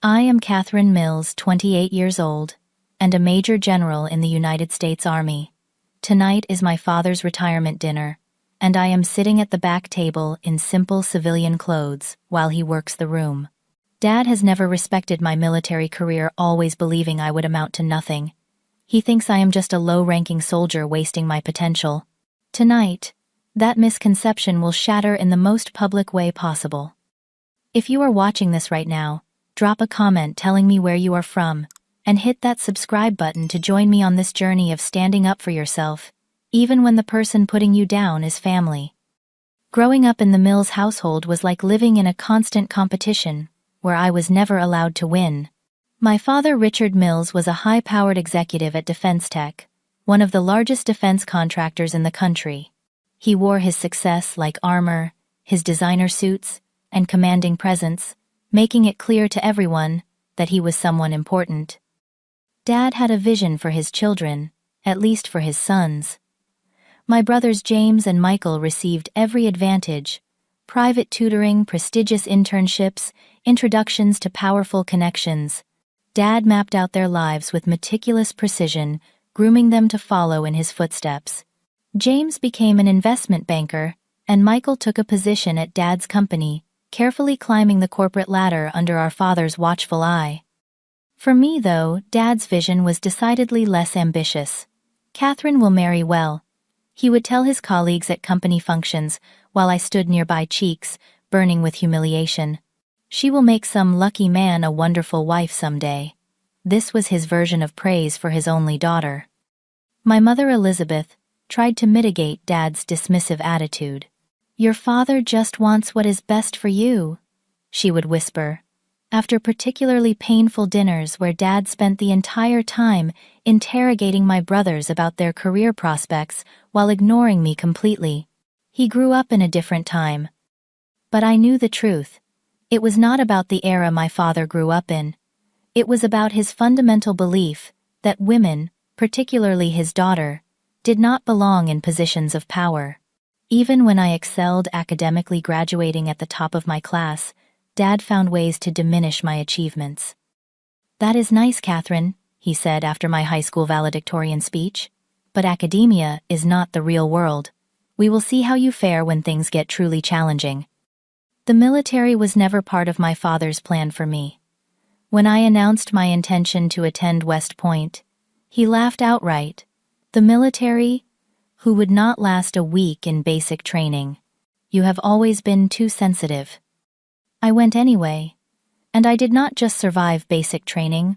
I am Catherine Mills, 28 years old, and a Major General in the United States Army. Tonight is my father's retirement dinner, and I am sitting at the back table in simple civilian clothes while he works the room. Dad has never respected my military career, always believing I would amount to nothing. He thinks I am just a low-ranking soldier wasting my potential. Tonight, that misconception will shatter in the most public way possible. If you are watching this right now, drop a comment telling me where you are from, and hit that subscribe button to join me on this journey of standing up for yourself, even when the person putting you down is family. Growing up in the Mills household was like living in a constant competition, where I was never allowed to win. My father, Richard Mills, was a high-powered executive at Defense Tech, one of the largest defense contractors in the country. He wore his success like armor, his designer suits, and commanding presence, making it clear to everyone that he was someone important. Dad had a vision for his children, at least for his sons. My brothers James and Michael received every advantage: private tutoring, prestigious internships, introductions to powerful connections. Dad mapped out their lives with meticulous precision, grooming them to follow in his footsteps. James became an investment banker, and Michael took a position at Dad's company, carefully climbing the corporate ladder under our father's watchful eye. For me, though, Dad's vision was decidedly less ambitious. "Catherine will marry well," he would tell his colleagues at company functions, while I stood nearby, cheeks burning with humiliation. "She will make some lucky man a wonderful wife someday." This was his version of praise for his only daughter. My mother, Elizabeth, tried to mitigate Dad's dismissive attitude. "Your father just wants what is best for you," she would whisper. After particularly painful dinners where Dad spent the entire time interrogating my brothers about their career prospects while ignoring me completely. He grew up in a different time. But I knew the truth. It was not about the era my father grew up in. It was about his fundamental belief that women, particularly his daughter, did not belong in positions of power. Even when I excelled academically, graduating at the top of my class, Dad found ways to diminish my achievements. "That is nice, Catherine," he said after my high school valedictorian speech, "but academia is not the real world. We will see how you fare when things get truly challenging." The military was never part of my father's plan for me. When I announced my intention to attend West Point, he laughed outright. "The military? Who would not last a week in basic training? You have always been too sensitive." I went anyway, and I did not just survive basic training,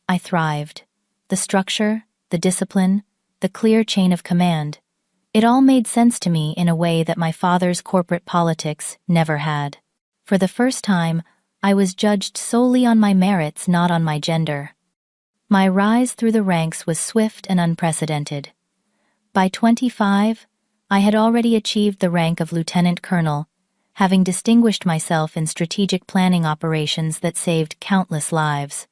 I thrived. The structure, the discipline, the clear chain of command, it all made sense to me in a way that my father's corporate politics never had. For the first time, I was judged solely on my merits, not on my gender. My rise through the ranks was swift and unprecedented. By 25, I had already achieved the rank of lieutenant colonel, having distinguished myself in strategic planning operations that saved countless lives.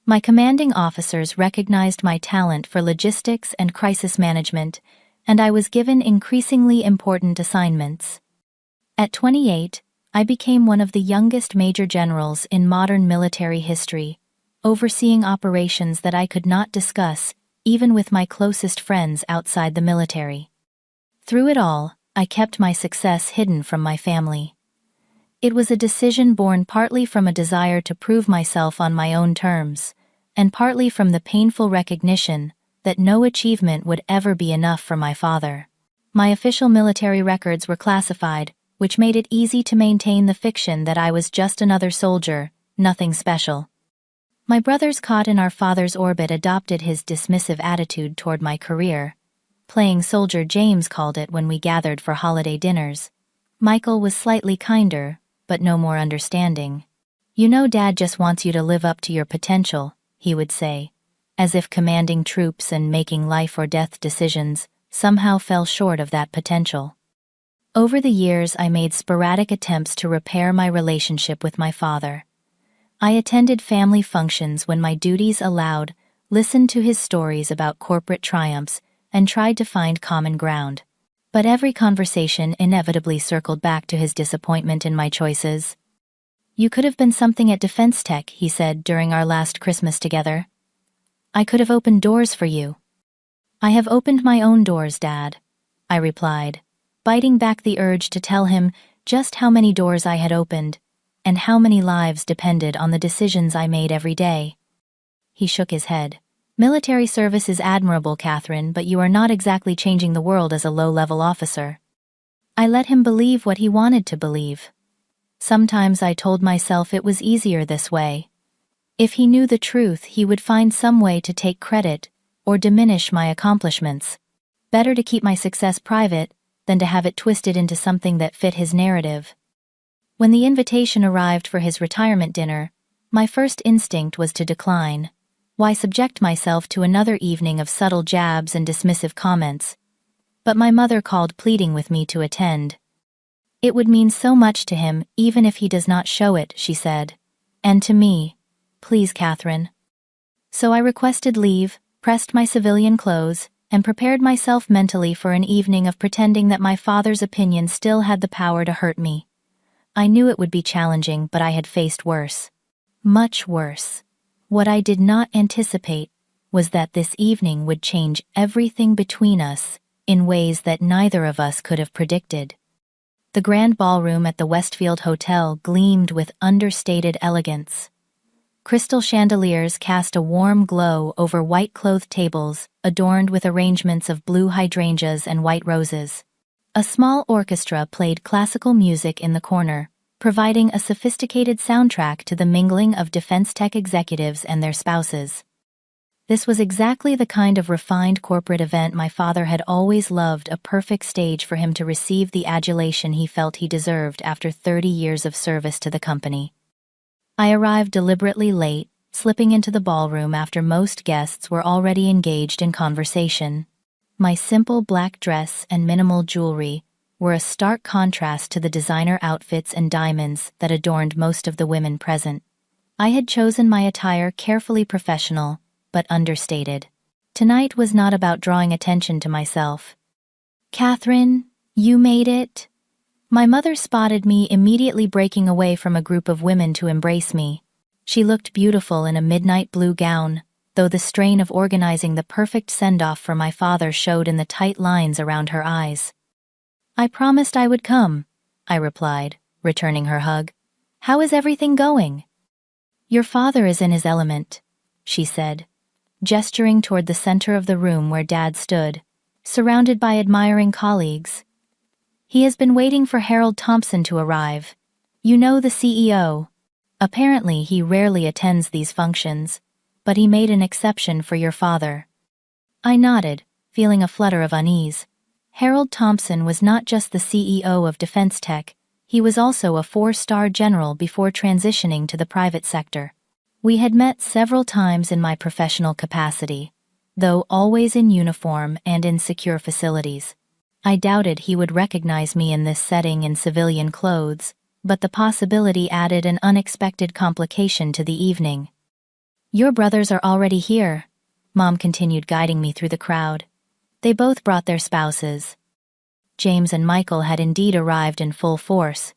My commanding officers recognized my talent for logistics and crisis management, and I was given increasingly important assignments. At 28, I became one of the youngest major generals in modern military history, overseeing operations that I could not discuss even with my closest friends outside the military. Through it all, I kept my success hidden from my family. It was a decision born partly from a desire to prove myself on my own terms, and partly from the painful recognition that no achievement would ever be enough for my father. My official military records were classified, which made it easy to maintain the fiction that I was just another soldier, nothing special. My brothers, caught in our father's orbit, adopted his dismissive attitude toward my career. "Playing soldier," James called it when we gathered for holiday dinners. Michael was slightly kinder, but no more understanding. "You know, Dad just wants you to live up to your potential," he would say, as if commanding troops and making life or death decisions somehow fell short of that potential. Over the years, I made sporadic attempts to repair my relationship with my father. I attended family functions when my duties allowed, listened to his stories about corporate triumphs, and tried to find common ground. But every conversation inevitably circled back to his disappointment in my choices. You could have been something at Defense Tech, he said during our last Christmas together. I could have opened doors for you. I have opened my own doors, Dad, I replied, biting back the urge to tell him just how many doors I had opened, and how many lives depended on the decisions I made every day. He shook his head. Military service is admirable, Catherine, but you are not exactly changing the world as a low-level officer. I let him believe what he wanted to believe. Sometimes I told myself it was easier this way. If he knew the truth, he would find some way to take credit or diminish my accomplishments. Better to keep my success private than to have it twisted into something that fit his narrative. When the invitation arrived for his retirement dinner, my first instinct was to decline. Why subject myself to another evening of subtle jabs and dismissive comments? But my mother called pleading with me to attend. It would mean so much to him, even if he does not show it, she said. And to me. Please, Catherine. So I requested leave, pressed my civilian clothes, and prepared myself mentally for an evening of pretending that my father's opinion still had the power to hurt me. I knew it would be challenging, but I had faced worse. Much worse. What I did not anticipate was that this evening would change everything between us in ways that neither of us could have predicted. The grand ballroom at the Westfield Hotel gleamed with understated elegance. Crystal chandeliers cast a warm glow over white-clothed tables adorned with arrangements of blue hydrangeas and white roses. A small orchestra played classical music in the corner, providing a sophisticated soundtrack to the mingling of Defense Tech executives and their spouses. This was exactly the kind of refined corporate event my father had always loved, a perfect stage for him to receive the adulation he felt he deserved after 30 years of service to the company. I arrived deliberately late, slipping into the ballroom after most guests were already engaged in conversation. My simple black dress and minimal jewelry were a stark contrast to the designer outfits and diamonds that adorned most of the women present. I had chosen my attire carefully professional, but understated. Tonight was not about drawing attention to myself. Catherine, you made it? My mother spotted me immediately breaking away from a group of women to embrace me. She looked beautiful in a midnight blue gown, though the strain of organizing the perfect send-off for my father showed in the tight lines around her eyes. I promised I would come, I replied, returning her hug. How is everything going? Your father is in his element, she said, gesturing toward the center of the room where Dad stood, surrounded by admiring colleagues. He has been waiting for Harold Thompson to arrive. You know, the CEO. Apparently he rarely attends these functions, but he made an exception for your father. I nodded, feeling a flutter of unease. Harold Thompson was not just the CEO of Defense Tech, he was also a 4-star general before transitioning to the private sector. We had met several times in my professional capacity, though always in uniform and in secure facilities. I doubted he would recognize me in this setting in civilian clothes, but the possibility added an unexpected complication to the evening. Your brothers are already here, Mom continued, guiding me through the crowd. They both brought their spouses. James and Michael had indeed arrived in full force.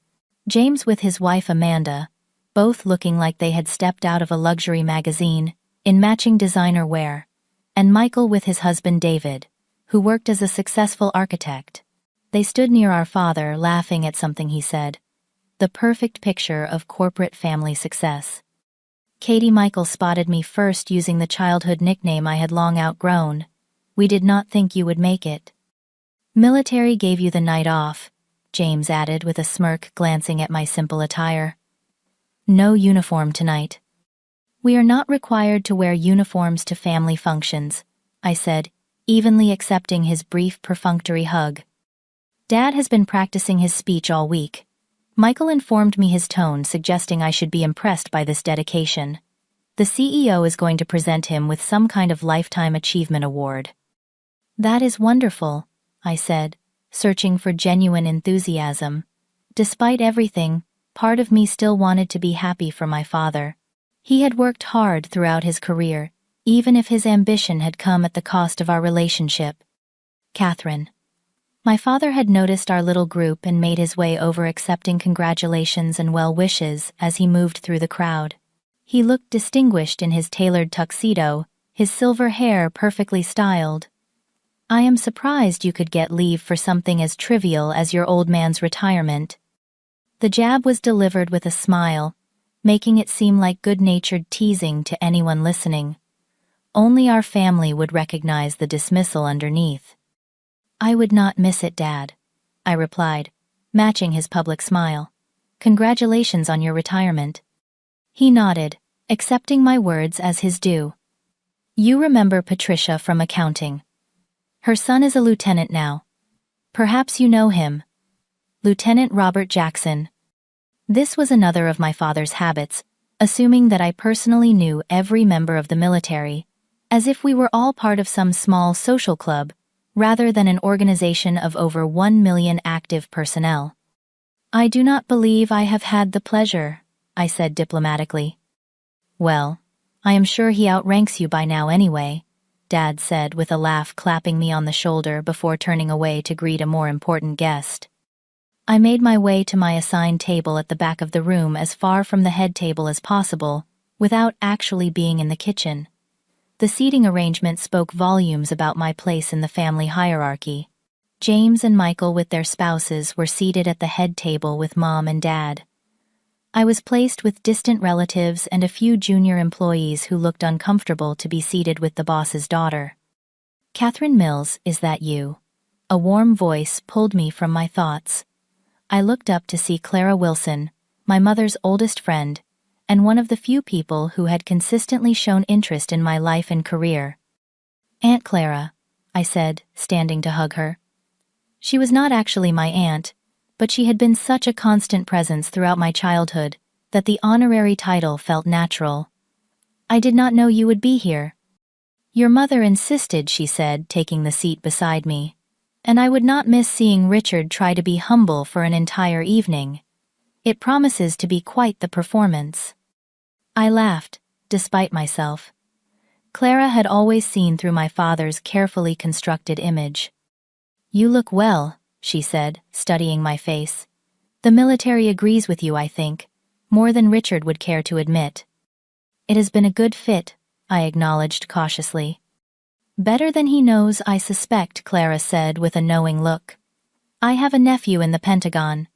James with his wife Amanda, both looking like they had stepped out of a luxury magazine, in matching designer wear, and Michael with his husband David, who worked as a successful architect. They stood near our father, laughing at something he said. The perfect picture of corporate family success. Katie Michael spotted me first using the childhood nickname I had long outgrown. We did not think you would make it. Military gave you the night off, James added with a smirk, glancing at my simple attire. No uniform tonight. We are not required to wear uniforms to family functions, I said, evenly accepting his brief perfunctory hug. Dad has been practicing his speech all week. Michael informed me his tone suggesting I should be impressed by this dedication. The CEO is going to present him with some kind of lifetime achievement award. That is wonderful, I said, searching for genuine enthusiasm. Despite everything, part of me still wanted to be happy for my father. He had worked hard throughout his career, even if his ambition had come at the cost of our relationship. Catherine. My father had noticed our little group and made his way over, accepting congratulations and well wishes as he moved through the crowd. He looked distinguished in his tailored tuxedo, his silver hair perfectly styled. "I am surprised you could get leave for something as trivial as your old man's retirement." The jab was delivered with a smile, making it seem like good-natured teasing to anyone listening. Only our family would recognize the dismissal underneath. "I would not miss it, Dad," I replied, matching his public smile. "Congratulations on your retirement." He nodded, accepting my words as his due. "You remember Patricia from accounting. Her son is a lieutenant now. Perhaps you know him. Lieutenant Robert Jackson." This was another of my father's habits, assuming that I personally knew every member of the military, as if we were all part of some small social club, rather than an organization of over 1 million active personnel. "I do not believe I have had the pleasure," I said diplomatically. "Well, I am sure he outranks you by now anyway," Dad said with a laugh, clapping me on the shoulder before turning away to greet a more important guest. I made my way to my assigned table at the back of the room, as far from the head table as possible, without actually being in the kitchen. The seating arrangement spoke volumes about my place in the family hierarchy. James and Michael with their spouses were seated at the head table with Mom and Dad. I was placed with distant relatives and a few junior employees who looked uncomfortable to be seated with the boss's daughter. "Catherine Mills, is that you?" A warm voice pulled me from my thoughts. I looked up to see Clara Wilson, my mother's oldest friend, and one of the few people who had consistently shown interest in my life and career. "Aunt Clara," I said, standing to hug her. She was not actually my aunt, but she had been such a constant presence throughout my childhood that the honorary title felt natural. "I did not know you would be here." "Your mother insisted," she said, taking the seat beside me. "And I would not miss seeing Richard try to be humble for an entire evening. It promises to be quite the performance." I laughed, despite myself. Clara had always seen through my father's carefully constructed image. "You look well," she said, studying my face. "The military agrees with you, I think, more than Richard would care to admit." "It has been a good fit," I acknowledged cautiously. "Better than he knows, I suspect," Clara said with a knowing look. "I have a nephew in the Pentagon.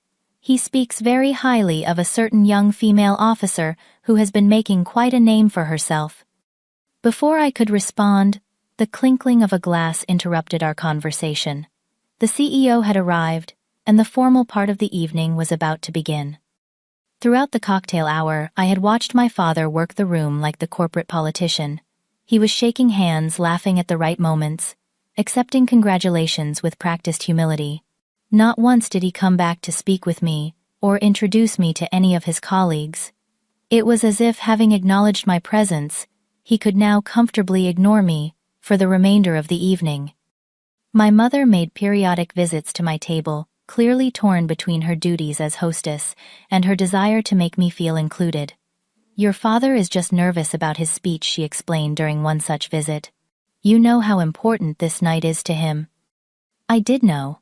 He speaks very highly of a certain young female officer who has been making quite a name for herself." Before I could respond, the clinking of a glass interrupted our conversation. The CEO had arrived, and the formal part of the evening was about to begin. Throughout the cocktail hour, I had watched my father work the room like the corporate politician. He was shaking hands, laughing at the right moments, accepting congratulations with practiced humility. Not once did he come back to speak with me, or introduce me to any of his colleagues. It was as if, having acknowledged my presence, he could now comfortably ignore me for the remainder of the evening. My mother made periodic visits to my table, clearly torn between her duties as hostess and her desire to make me feel included. "Your father is just nervous about his speech," she explained during one such visit. "You know how important this night is to him." I did know.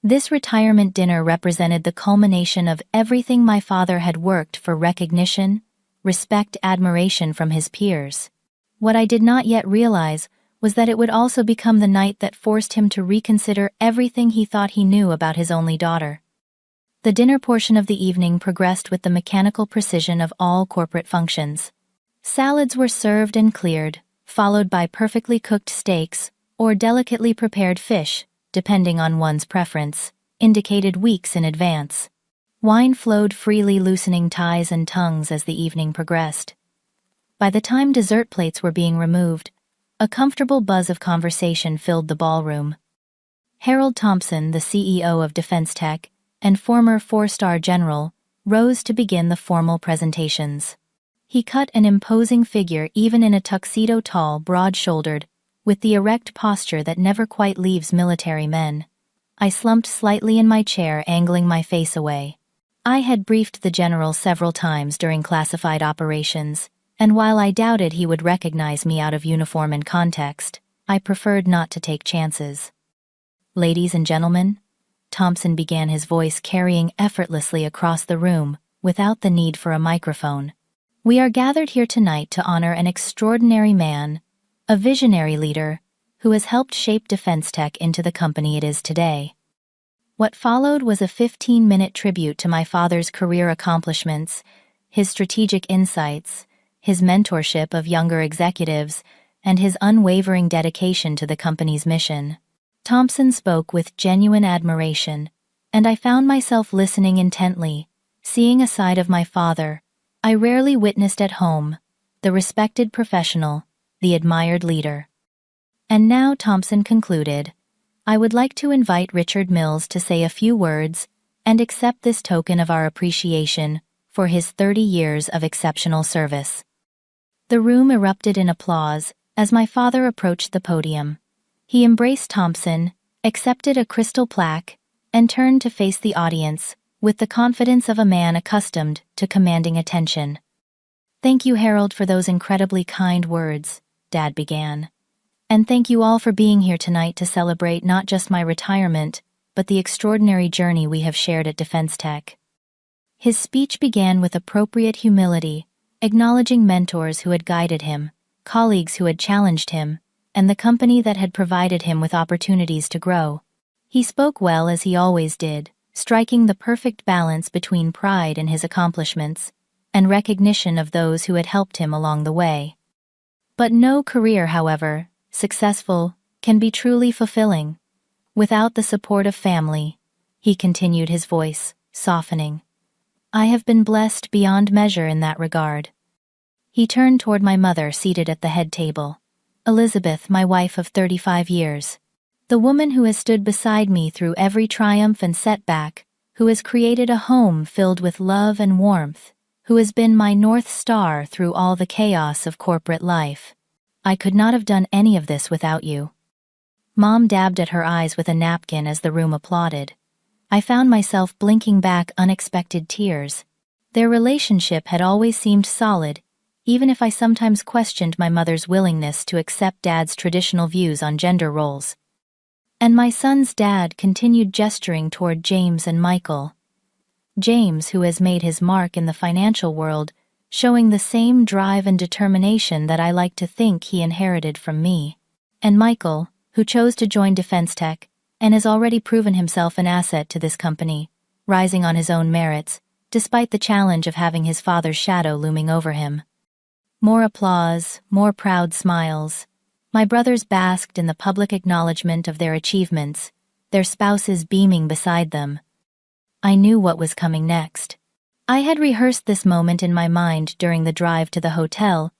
This retirement dinner represented the culmination of everything my father had worked for: recognition, respect, admiration from his peers. What I did not yet realize was that it would also become the night that forced him to reconsider everything he thought he knew about his only daughter. The dinner portion of the evening progressed with the mechanical precision of all corporate functions. Salads were served and cleared, followed by perfectly cooked steaks or delicately prepared fish, depending on one's preference, indicated weeks in advance. Wine flowed freely, loosening ties and tongues as the evening progressed. By the time dessert plates were being removed, a comfortable buzz of conversation filled the ballroom. Harold Thompson, the CEO of Defense Tech and former four-star general, rose to begin the formal presentations. He cut an imposing figure even in a tuxedo, tall, broad-shouldered, with the erect posture that never quite leaves military men. I slumped slightly in my chair, angling my face away. I had briefed the general several times during classified operations, and while I doubted he would recognize me out of uniform and context, I preferred not to take chances. Ladies and gentlemen, Thompson began, his voice carrying effortlessly across the room without the need for a microphone. We are gathered here tonight to honor an extraordinary man, a visionary leader, who has helped shape defense tech into the company it is today. What followed was a 15-minute tribute to my father's career accomplishments, his strategic insights, his mentorship of younger executives, and his unwavering dedication to the company's mission. Thompson spoke with genuine admiration, and I found myself listening intently, seeing a side of my father I rarely witnessed at home, the respected professional, the admired leader. And now, Thompson concluded, I would like to invite Richard Mills to say a few words and accept this token of our appreciation for his 30 years of exceptional service. The room erupted in applause as my father approached the podium. He embraced Thompson, accepted a crystal plaque, and turned to face the audience with the confidence of a man accustomed to commanding attention. Thank you, Harold, for those incredibly kind words, Dad began. And thank you all for being here tonight to celebrate not just my retirement, but the extraordinary journey we have shared at Defense Tech. His speech began with appropriate humility, acknowledging mentors who had guided him, colleagues who had challenged him, and the company that had provided him with opportunities to grow. He spoke well, as he always did, striking the perfect balance between pride in his accomplishments and recognition of those who had helped him along the way. But no career, however, successful, can be truly fulfilling without the support of family, he continued, his voice softening. I have been blessed beyond measure in that regard. He turned toward my mother seated at the head table. Elizabeth, my wife of 35 years. The woman who has stood beside me through every triumph and setback, who has created a home filled with love and warmth, who has been my North Star through all the chaos of corporate life. I could not have done any of this without you. Mom dabbed at her eyes with a napkin as the room applauded. I found myself blinking back unexpected tears. Their relationship had always seemed solid, even if I sometimes questioned my mother's willingness to accept Dad's traditional views on gender roles. And my son's dad continued gesturing toward James and Michael. James, who has made his mark in the financial world, showing the same drive and determination that I like to think he inherited from me. And Michael, who chose to join Defense Tech and has already proven himself an asset to this company, rising on his own merits, despite the challenge of having his father's shadow looming over him. More applause, more proud smiles. My brothers basked in the public acknowledgement of their achievements, their spouses beaming beside them. I knew what was coming next. I had rehearsed this moment in my mind during the drive to the hotel,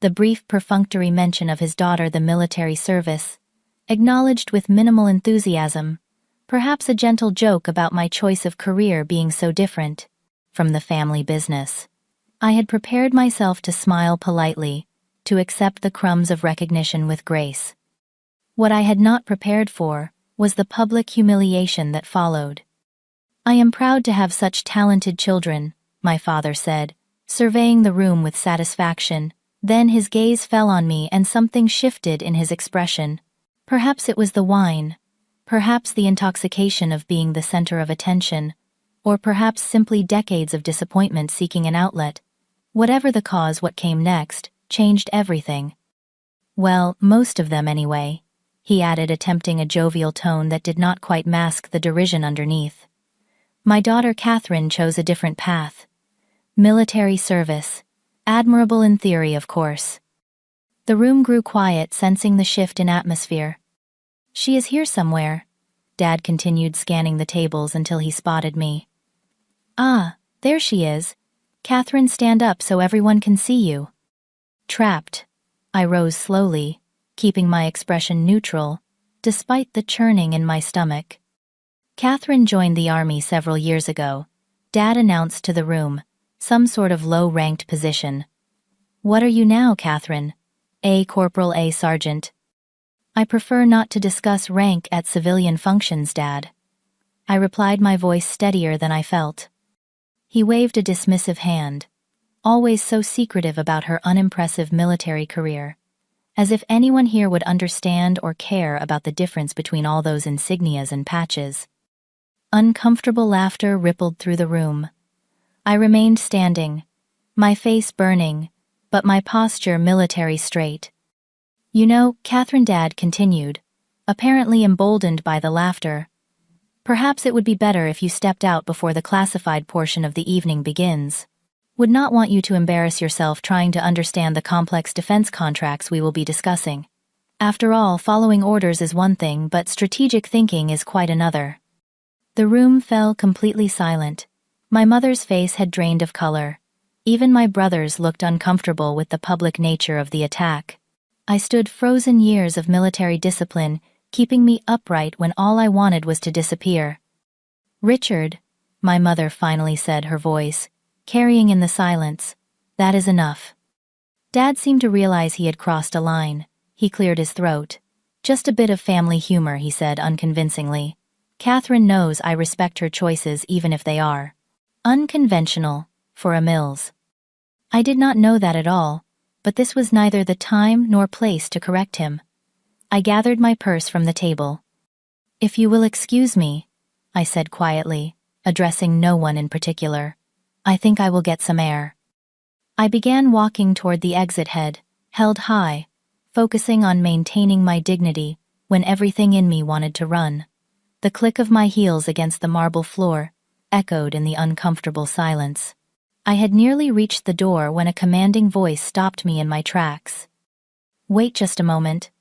the brief perfunctory mention of his daughter, the military service, acknowledged with minimal enthusiasm, perhaps a gentle joke about my choice of career being so different from the family business. I had prepared myself to smile politely, to accept the crumbs of recognition with grace. What I had not prepared for was the public humiliation that followed. I am proud to have such talented children, my father said, surveying the room with satisfaction. Then his gaze fell on me and something shifted in his expression. Perhaps it was the wine, perhaps the intoxication of being the center of attention, or perhaps simply decades of disappointment seeking an outlet. Whatever the cause, what came next changed everything. Well, most of them anyway, he added, attempting a jovial tone that did not quite mask the derision underneath. My daughter Catherine chose a different path. Military service. Admirable in theory, of course. The room grew quiet, sensing the shift in atmosphere. She is here somewhere, Dad continued, scanning the tables until he spotted me. Ah, there she is. Catherine, stand up so everyone can see you. Trapped. I rose slowly, keeping my expression neutral, despite the churning in my stomach. Catherine joined the army several years ago, Dad announced to the room, some sort of low-ranked position. What are you now, Catherine? A corporal, a sergeant. I prefer not to discuss rank at civilian functions, Dad. I replied, my voice steadier than I felt. He waved a dismissive hand, always so secretive about her unimpressive military career. as if anyone here would understand or care about the difference between all those insignias and patches. Uncomfortable laughter rippled through the room. I remained standing, my face burning, but my posture military straight. "You know," Catherine Dad continued, apparently emboldened by the laughter, "perhaps it would be better if you stepped out before the classified portion of the evening begins. Would not want you to embarrass yourself trying to understand the complex defense contracts we will be discussing. After all, following orders is one thing, but strategic thinking is quite another." The room fell completely silent. My mother's face had drained of color. Even my brothers looked uncomfortable with the public nature of the attack. I stood frozen, years of military discipline keeping me upright when all I wanted was to disappear. "Richard," my mother finally said, her voice carrying in the silence, "that is enough." Dad seemed to realize he had crossed a line. He cleared his throat. "Just a bit of family humor," he said unconvincingly. "Catherine knows I respect her choices even if they are unconventional for a Mills." I did not know that at all, but this was neither the time nor place to correct him. I gathered my purse from the table. "If you will excuse me," I said quietly, addressing no one in particular, "I think I will get some air." I began walking toward the exit head, held high, focusing on maintaining my dignity when everything in me wanted to run. The click of my heels against the marble floor echoed in the uncomfortable silence. I had nearly reached the door when a commanding voice stopped me in my tracks. "Wait just a moment."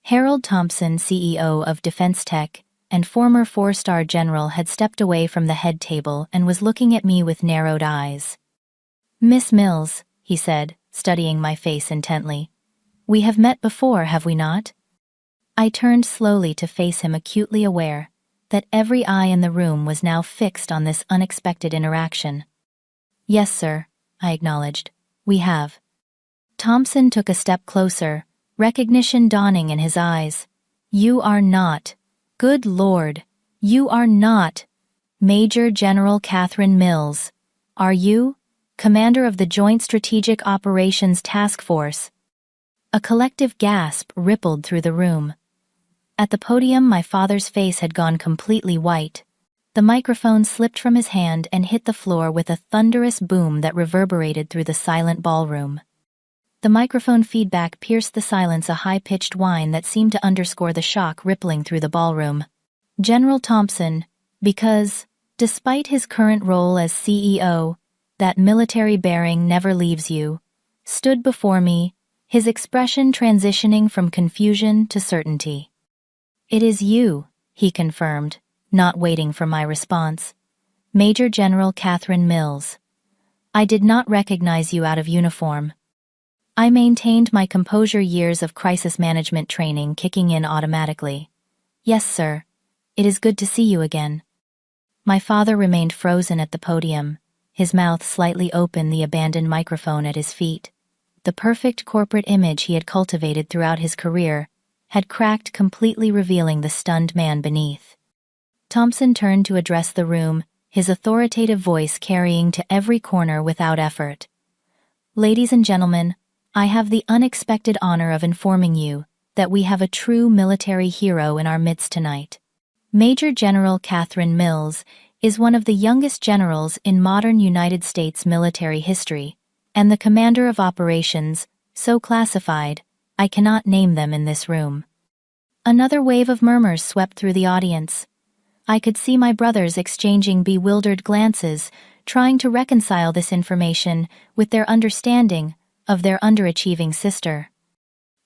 Harold Thompson, CEO of Defense Tech and former four-star general, had stepped away from the head table and was looking at me with narrowed eyes. "Miss Mills," he said, studying my face intently, "we have met before, have we not?" I turned slowly to face him, acutely aware that every eye in the room was now fixed on this unexpected interaction. "Yes, sir," I acknowledged. "We have." Thompson took a step closer, recognition dawning in his eyes. "You are not, good Lord, you are not Major General Catherine Mills, are you? Commander of the Joint Strategic Operations Task Force." A collective gasp rippled through the room. At the podium, my father's face had gone completely white. The microphone slipped from his hand and hit the floor with a thunderous boom that reverberated through the silent ballroom. The microphone feedback pierced the silence, a high-pitched whine that seemed to underscore the shock rippling through the ballroom. General Thompson, because, despite his current role as CEO, that military bearing never leaves you, stood before me, his expression transitioning from confusion to certainty. "It is you," he confirmed, not waiting for my response. "Major General Catherine Mills. I did not recognize you out of uniform." I maintained my composure, years of crisis management training kicking in automatically. "Yes, sir. It is good to see you again." My father remained frozen at the podium, his mouth slightly open, the abandoned microphone at his feet. The perfect corporate image he had cultivated throughout his career had cracked, completely revealing the stunned man beneath. Thompson turned to address the room, his authoritative voice carrying to every corner without effort. "Ladies and gentlemen, I have the unexpected honor of informing you that we have a true military hero in our midst tonight. Major General Catherine Mills is one of the youngest generals in modern United States military history, and the commander of operations, so classified, I cannot name them in this room." Another wave of murmurs swept through the audience. I could see my brothers exchanging bewildered glances, trying to reconcile this information with their understanding of their underachieving sister.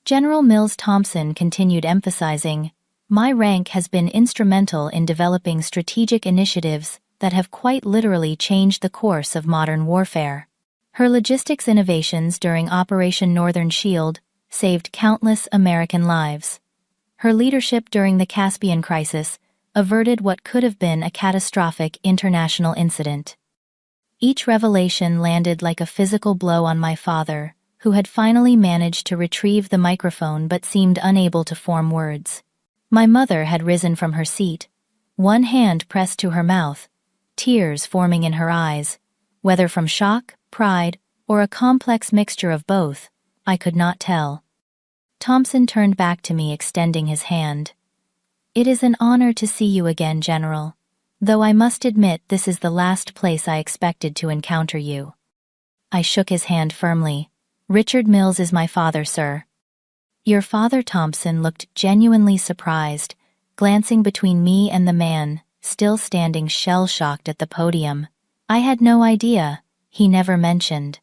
General Mills Thompson continued, emphasizing, "My rank has been instrumental in developing strategic initiatives that have quite literally changed the course of modern warfare. Her logistics innovations during Operation Northern Shield saved countless American lives. Her leadership during the Caspian crisis averted what could have been a catastrophic international incident." Each revelation landed like a physical blow on my father, who had finally managed to retrieve the microphone but seemed unable to form words. My mother had risen from her seat, one hand pressed to her mouth, tears forming in her eyes. Whether from shock, pride, or a complex mixture of both, I could not tell. Thompson turned back to me, extending his hand. "It is an honor to see you again, General. Though I must admit this is the last place I expected to encounter you." I shook his hand firmly. "Richard Mills is my father, sir." "Your father?" Thompson looked genuinely surprised, glancing between me and the man, still standing shell-shocked at the podium. "I had no idea. He never mentioned."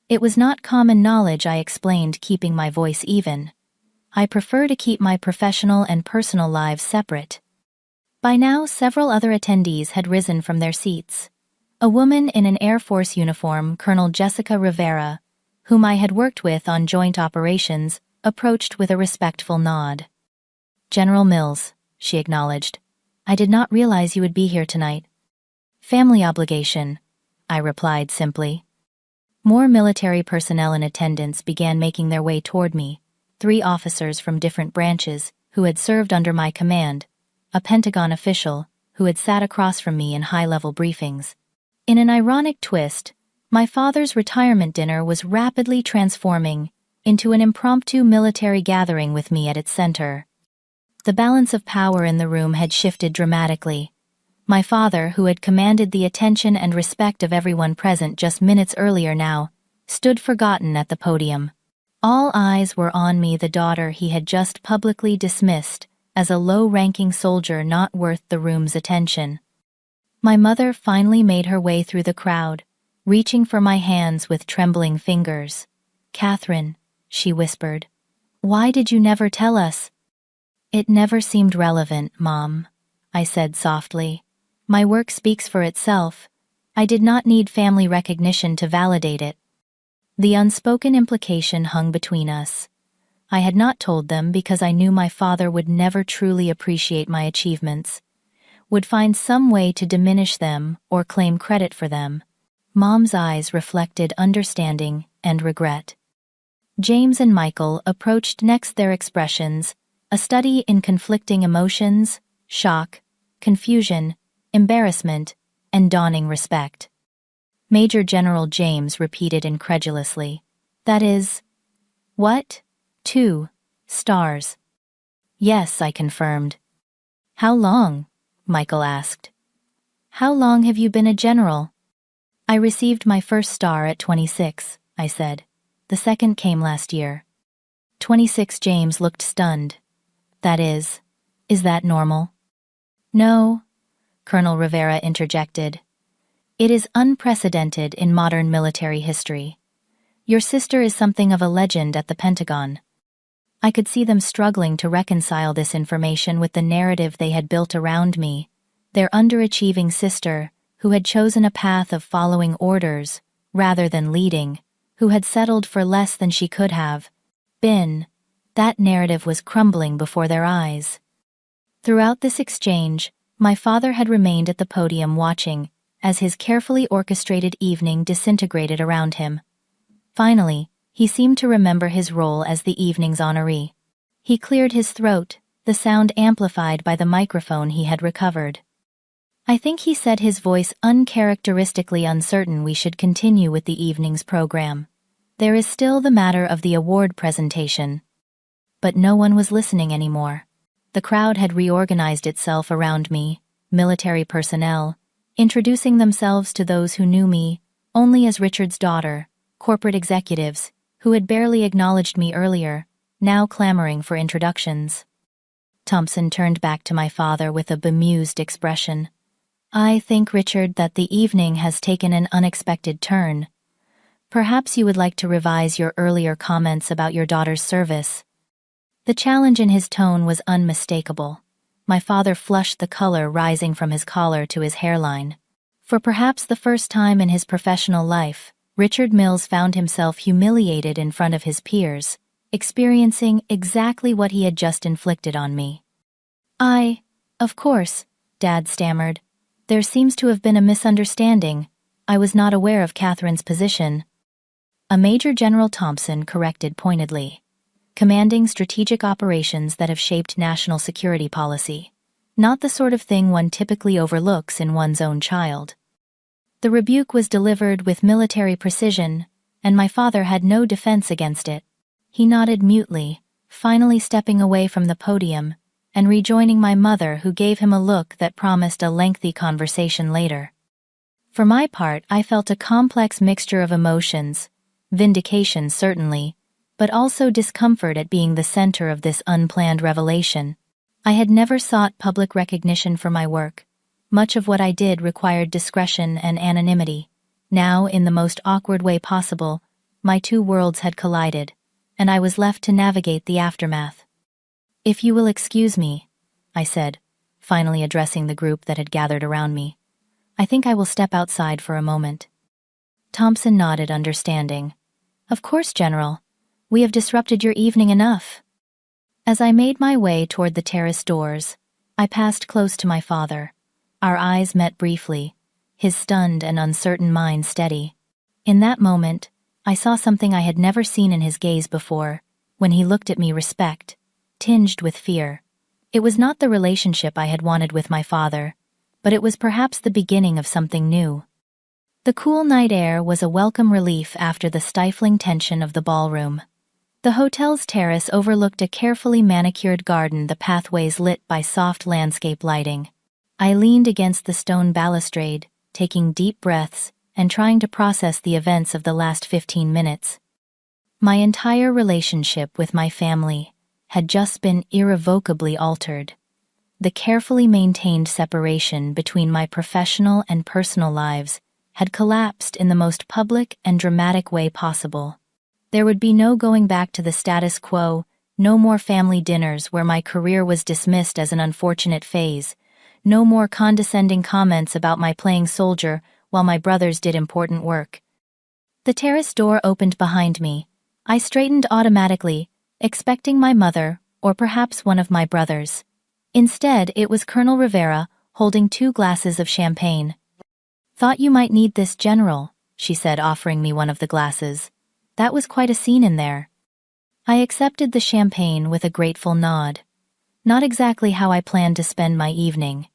"It was not common knowledge," I explained, keeping my voice even. "I prefer to keep my professional and personal lives separate." By now, several other attendees had risen from their seats. A woman in an Air Force uniform, Colonel Jessica Rivera, whom I had worked with on joint operations, approached with a respectful nod. "General Mills," she acknowledged. "I did not realize you would be here tonight." "Family obligation," I replied simply. More military personnel in attendance began making their way toward me, 3 officers from different branches who had served under my command, a Pentagon official who had sat across from me in high-level briefings. In an ironic twist, my father's retirement dinner was rapidly transforming into an impromptu military gathering with me at its center. The balance of power in the room had shifted dramatically. My father, who had commanded the attention and respect of everyone present just minutes earlier now, stood forgotten at the podium. All eyes were on me, the daughter he had just publicly dismissed as a low-ranking soldier not worth the room's attention. My mother finally made her way through the crowd, reaching for my hands with trembling fingers. "Catherine," she whispered, "why did you never tell us?" "It never seemed relevant, Mom," I said softly. "My work speaks for itself. I did not need family recognition to validate it." The unspoken implication hung between us. I had not told them because I knew my father would never truly appreciate my achievements, would find some way to diminish them or claim credit for them. Mom's eyes reflected understanding and regret. James and Michael approached next, their expressions, a study in conflicting emotions, shock, confusion, embarrassment, and dawning respect. Major General James repeated incredulously, "That is... what? 2 stars." "Yes," I confirmed. "How long?" Michael asked. "How long have you been a general?" "I received my first star at 26, I said. "The second came last year." 26. James looked stunned. "That is that normal?" "No," Colonel Rivera interjected. "It is unprecedented in modern military history. Your sister is something of a legend at the Pentagon." I could see them struggling to reconcile this information with the narrative they had built around me, their underachieving sister, who had chosen a path of following orders rather than leading, who had settled for less than she could have been. That narrative was crumbling before their eyes. Throughout this exchange, my father had remained at the podium watching as his carefully orchestrated evening disintegrated around him. Finally, he seemed to remember his role as the evening's honoree. He cleared his throat, the sound amplified by the microphone he had recovered. "I think," he said, his voice uncharacteristically uncertain, "we should continue with the evening's program. There is still the matter of the award presentation." But no one was listening anymore. The crowd had reorganized itself around me, military personnel, introducing themselves to those who knew me only as Richard's daughter, corporate executives, who had barely acknowledged me earlier, now clamoring for introductions. Thompson turned back to my father with a bemused expression. "I think, Richard, that the evening has taken an unexpected turn. Perhaps you would like to revise your earlier comments about your daughter's service." The challenge in his tone was unmistakable. My father flushed, the color rising from his collar to his hairline. For perhaps the first time in his professional life, Richard Mills found himself humiliated in front of his peers, experiencing exactly what he had just inflicted on me. Of course," Dad stammered. "There seems to have been a misunderstanding. I was not aware of Catherine's position." A Major General Thompson corrected pointedly. "Commanding strategic operations that have shaped national security policy. Not the sort of thing one typically overlooks in one's own child." The rebuke was delivered with military precision, and my father had no defense against it. He nodded mutely, finally stepping away from the podium and rejoining my mother, who gave him a look that promised a lengthy conversation later. For my part, I felt a complex mixture of emotions, vindication certainly, but also discomfort at being the center of this unplanned revelation. I had never sought public recognition for my work. Much of what I did required discretion and anonymity. Now, in the most awkward way possible, my two worlds had collided, and I was left to navigate the aftermath. "If you will excuse me," I said, finally addressing the group that had gathered around me. "I think I will step outside for a moment." Thompson nodded, understanding. "Of course, General. We have disrupted your evening enough." As I made my way toward the terrace doors, I passed close to my father. Our eyes met briefly, his stunned and uncertain mind steady. In that moment, I saw something I had never seen in his gaze before, when he looked at me, respect, tinged with fear. It was not the relationship I had wanted with my father, but it was perhaps the beginning of something new. The cool night air was a welcome relief after the stifling tension of the ballroom. The hotel's terrace overlooked a carefully manicured garden, the pathways lit by soft landscape lighting. I leaned against the stone balustrade, taking deep breaths and trying to process the events of the last 15 minutes. My entire relationship with my family had just been irrevocably altered. The carefully maintained separation between my professional and personal lives had collapsed in the most public and dramatic way possible. There would be no going back to the status quo, no more family dinners where my career was dismissed as an unfortunate phase, no more condescending comments about my playing soldier while my brothers did important work. The terrace door opened behind me. I straightened automatically, expecting my mother, or perhaps one of my brothers. Instead, it was Colonel Rivera, holding 2 glasses of champagne. "Thought you might need this, General," she said, offering me one of the glasses. "That was quite a scene in there." I accepted the champagne with a grateful nod. Not exactly how I planned to spend my evening.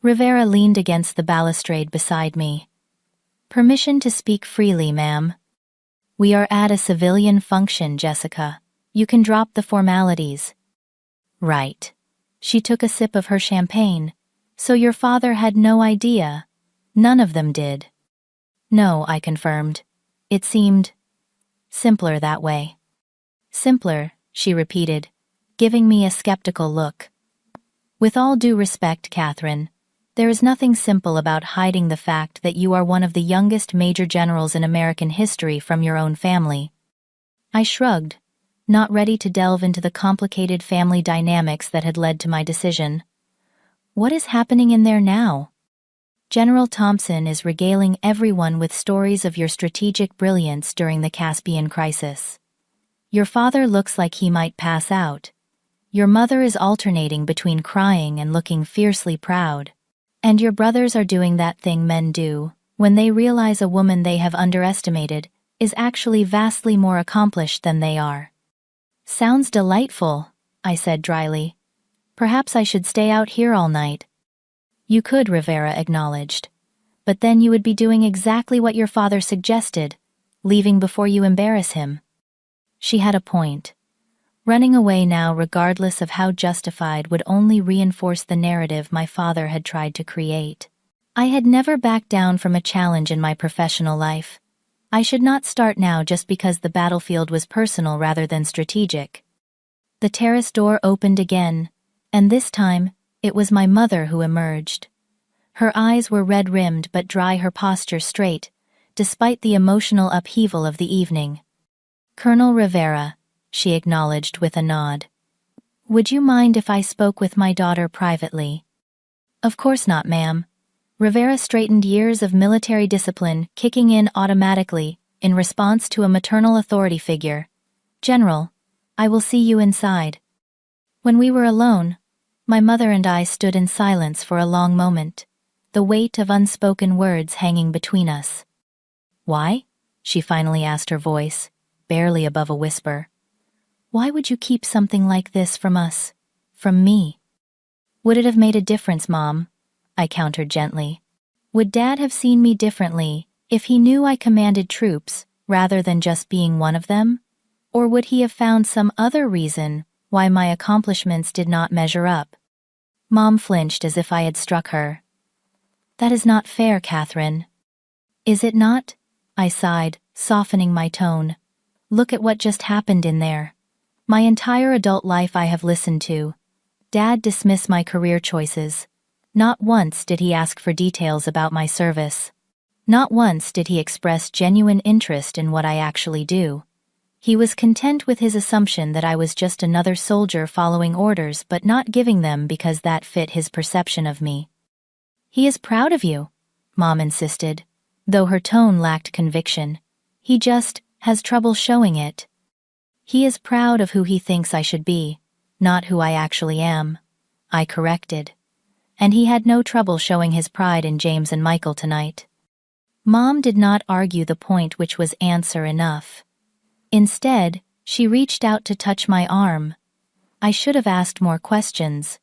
Rivera leaned against the balustrade beside me. "Permission to speak freely, ma'am." "We are at a civilian function, Jessica. You can drop the formalities." "Right." She took a sip of her champagne. "So your father had no idea?" "None of them did." "No," I confirmed. "It seemed simpler that way." "Simpler," she repeated, giving me a skeptical look. "With all due respect, Catherine, there is nothing simple about hiding the fact that you are one of the youngest major generals in American history from your own family." I shrugged, not ready to delve into the complicated family dynamics that had led to my decision. "What is happening in there now?" "General Thompson is regaling everyone with stories of your strategic brilliance during the Caspian crisis. Your father looks like he might pass out. Your mother is alternating between crying and looking fiercely proud. And your brothers are doing that thing men do when they realize a woman they have underestimated is actually vastly more accomplished than they are." "Sounds delightful," I said dryly. "Perhaps I should stay out here all night." "You could," Rivera acknowledged. "But then you would be doing exactly what your father suggested, leaving before you embarrass him." She had a point. Running away now, regardless of how justified, would only reinforce the narrative my father had tried to create. I had never backed down from a challenge in my professional life. I should not start now just because the battlefield was personal rather than strategic. The terrace door opened again, and this time, it was my mother who emerged. Her eyes were red-rimmed but dry, her posture straight, despite the emotional upheaval of the evening. "Colonel Rivera," she acknowledged with a nod. "Would you mind if I spoke with my daughter privately?" "Of course not, ma'am." Rivera straightened, years of military discipline kicking in automatically in response to a maternal authority figure. "General, I will see you inside." When we were alone, my mother and I stood in silence for a long moment, the weight of unspoken words hanging between us. "Why?" she finally asked, her voice barely above a whisper. "Why would you keep something like this from us? From me?" "Would it have made a difference, Mom?" I countered gently. "Would Dad have seen me differently if he knew I commanded troops rather than just being one of them?" Or would he have found some other reason why my accomplishments did not measure up? Mom flinched as if I had struck her. "That is not fair, Catherine." "Is it not?" I sighed, softening my tone. "Look at what just happened in there. My entire adult life I have listened to. Dad dismissed my career choices. Not once did he ask for details about my service. Not once did he express genuine interest in what I actually do. He was content with his assumption that I was just another soldier following orders but not giving them because that fit his perception of me." "He is proud of you," Mom insisted, though her tone lacked conviction. "He just has trouble showing it." "He is proud of who he thinks I should be, not who I actually am," I corrected. "And he had no trouble showing his pride in James and Michael tonight." Mom did not argue the point, which was answer enough. Instead, she reached out to touch my arm. "I should have asked more questions.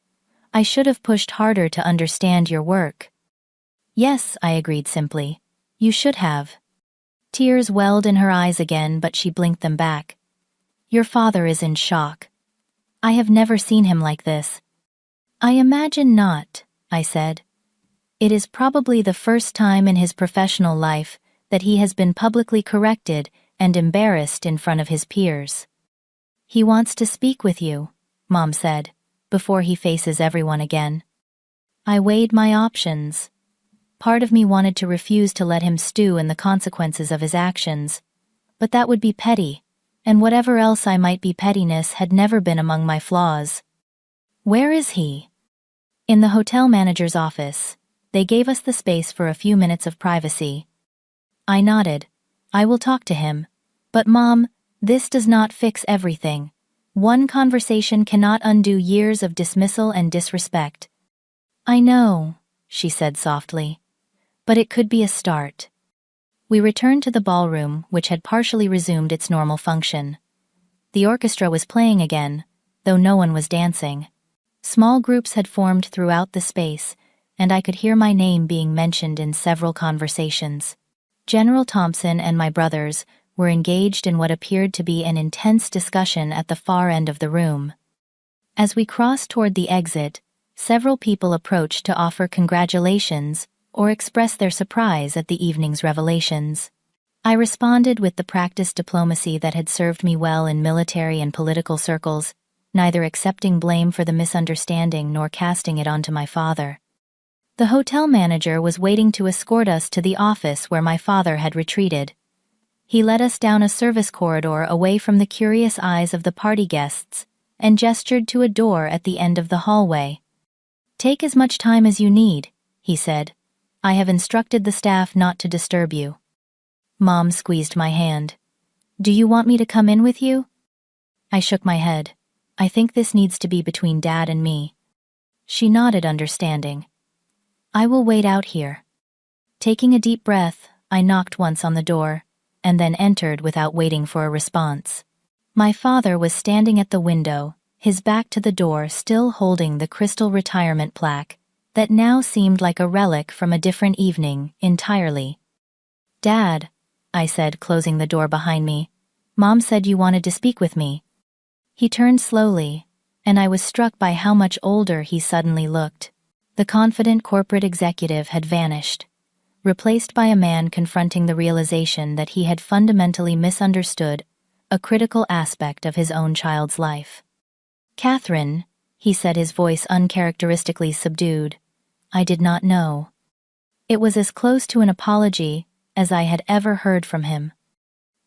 I should have pushed harder to understand your work." "Yes," I agreed simply. "You should have." Tears welled in her eyes again, but she blinked them back. "Your father is in shock. I have never seen him like this." "I imagine not," I said. "It is probably the first time in his professional life that he has been publicly corrected and embarrassed in front of his peers." "He wants to speak with you," Mom said, "before he faces everyone again." I weighed my options. Part of me wanted to refuse to let him stew in the consequences of his actions, but that would be petty, and whatever else I might be, pettiness had never been among my flaws. "Where is he?" "In the hotel manager's office. They gave us the space for a few minutes of privacy." I nodded. "I will talk to him. But Mom, this does not fix everything. One conversation cannot undo years of dismissal and disrespect." "I know," she said softly. "But it could be a start." We returned to the ballroom, which had partially resumed its normal function. The orchestra was playing again, though no one was dancing. Small groups had formed throughout the space, and I could hear my name being mentioned in several conversations. General Thompson and my brothers were engaged in what appeared to be an intense discussion at the far end of the room. As we crossed toward the exit, several people approached to offer congratulations or express their surprise at the evening's revelations. I responded with the practiced diplomacy that had served me well in military and political circles, neither accepting blame for the misunderstanding nor casting it onto my father. The hotel manager was waiting to escort us to the office where my father had retreated. He led us down a service corridor away from the curious eyes of the party guests and gestured to a door at the end of the hallway. "Take as much time as you need," he said. "I have instructed the staff not to disturb you." Mom squeezed my hand. "Do you want me to come in with you?" I shook my head. "I think this needs to be between Dad and me." She nodded, understanding. "I will wait out here." Taking a deep breath, I knocked once on the door, and then entered without waiting for a response. My father was standing at the window, his back to the door, still holding the crystal retirement plaque that now seemed like a relic from a different evening entirely. "Dad," I said, closing the door behind me, "Mom said you wanted to speak with me." He turned slowly, and I was struck by how much older he suddenly looked. The confident corporate executive had vanished, replaced by a man confronting the realization that he had fundamentally misunderstood a critical aspect of his own child's life. "Catherine," he said, his voice uncharacteristically subdued, "I did not know." It was as close to an apology as I had ever heard from him.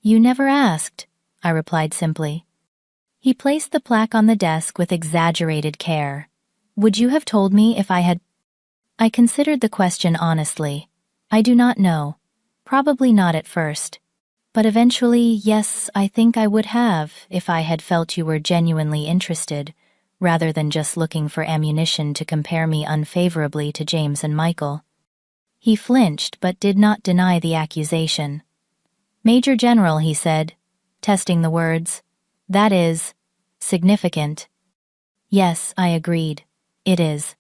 "You never asked," I replied simply. He placed the plaque on the desk with exaggerated care. "Would you have told me if I had—" I considered the question honestly. I do not know. Probably not at first. But eventually, yes, I think I would have if I had felt you were genuinely interested, rather than just looking for ammunition to compare me unfavorably to James and Michael. He flinched but did not deny the accusation. "Major General," he said, testing the words. "That is significant." "Yes," I agreed. "It is."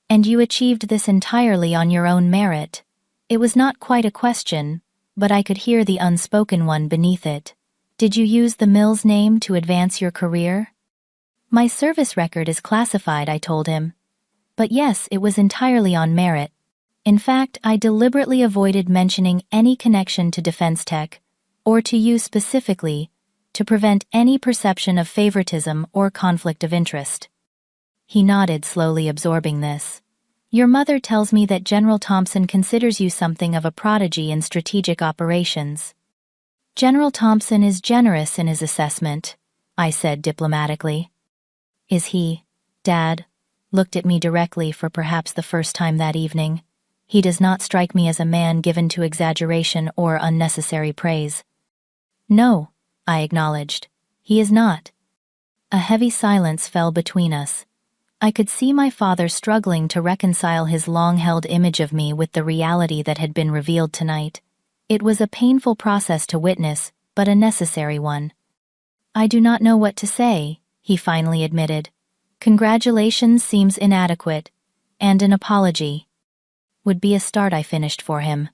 "And you achieved this entirely on your own merit." It was not quite a question, but I could hear the unspoken one beneath it. Did you use the mill's name to advance your career? My service record is classified, I told him. But yes, it was entirely on merit. In fact, I deliberately avoided mentioning any connection to defense tech, or to you specifically, to prevent any perception of favoritism or conflict of interest. He nodded, slowly absorbing this. Your mother tells me that General Thompson considers you something of a prodigy in strategic operations. General Thompson is generous in his assessment, I said diplomatically. Is he? Dad looked at me directly for perhaps the first time that evening. He does not strike me as a man given to exaggeration or unnecessary praise. No, I acknowledged. He is not. A heavy silence fell between us. I could see my father struggling to reconcile his long-held image of me with the reality that had been revealed tonight. It was a painful process to witness, but a necessary one. I do not know what to say, he finally admitted. Congratulations seems inadequate, and an apology would be a start, I finished for him.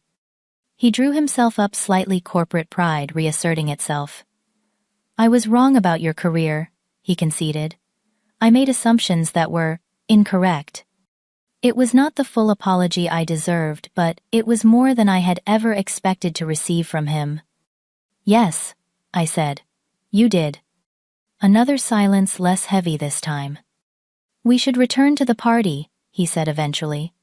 He drew himself up slightly, corporate pride reasserting itself. I was wrong about your career, he conceded. I made assumptions that were incorrect. It was not the full apology I deserved, but it was more than I had ever expected to receive from him. Yes, I said. You did. Another silence, less heavy this time. We should return to the party, he said eventually.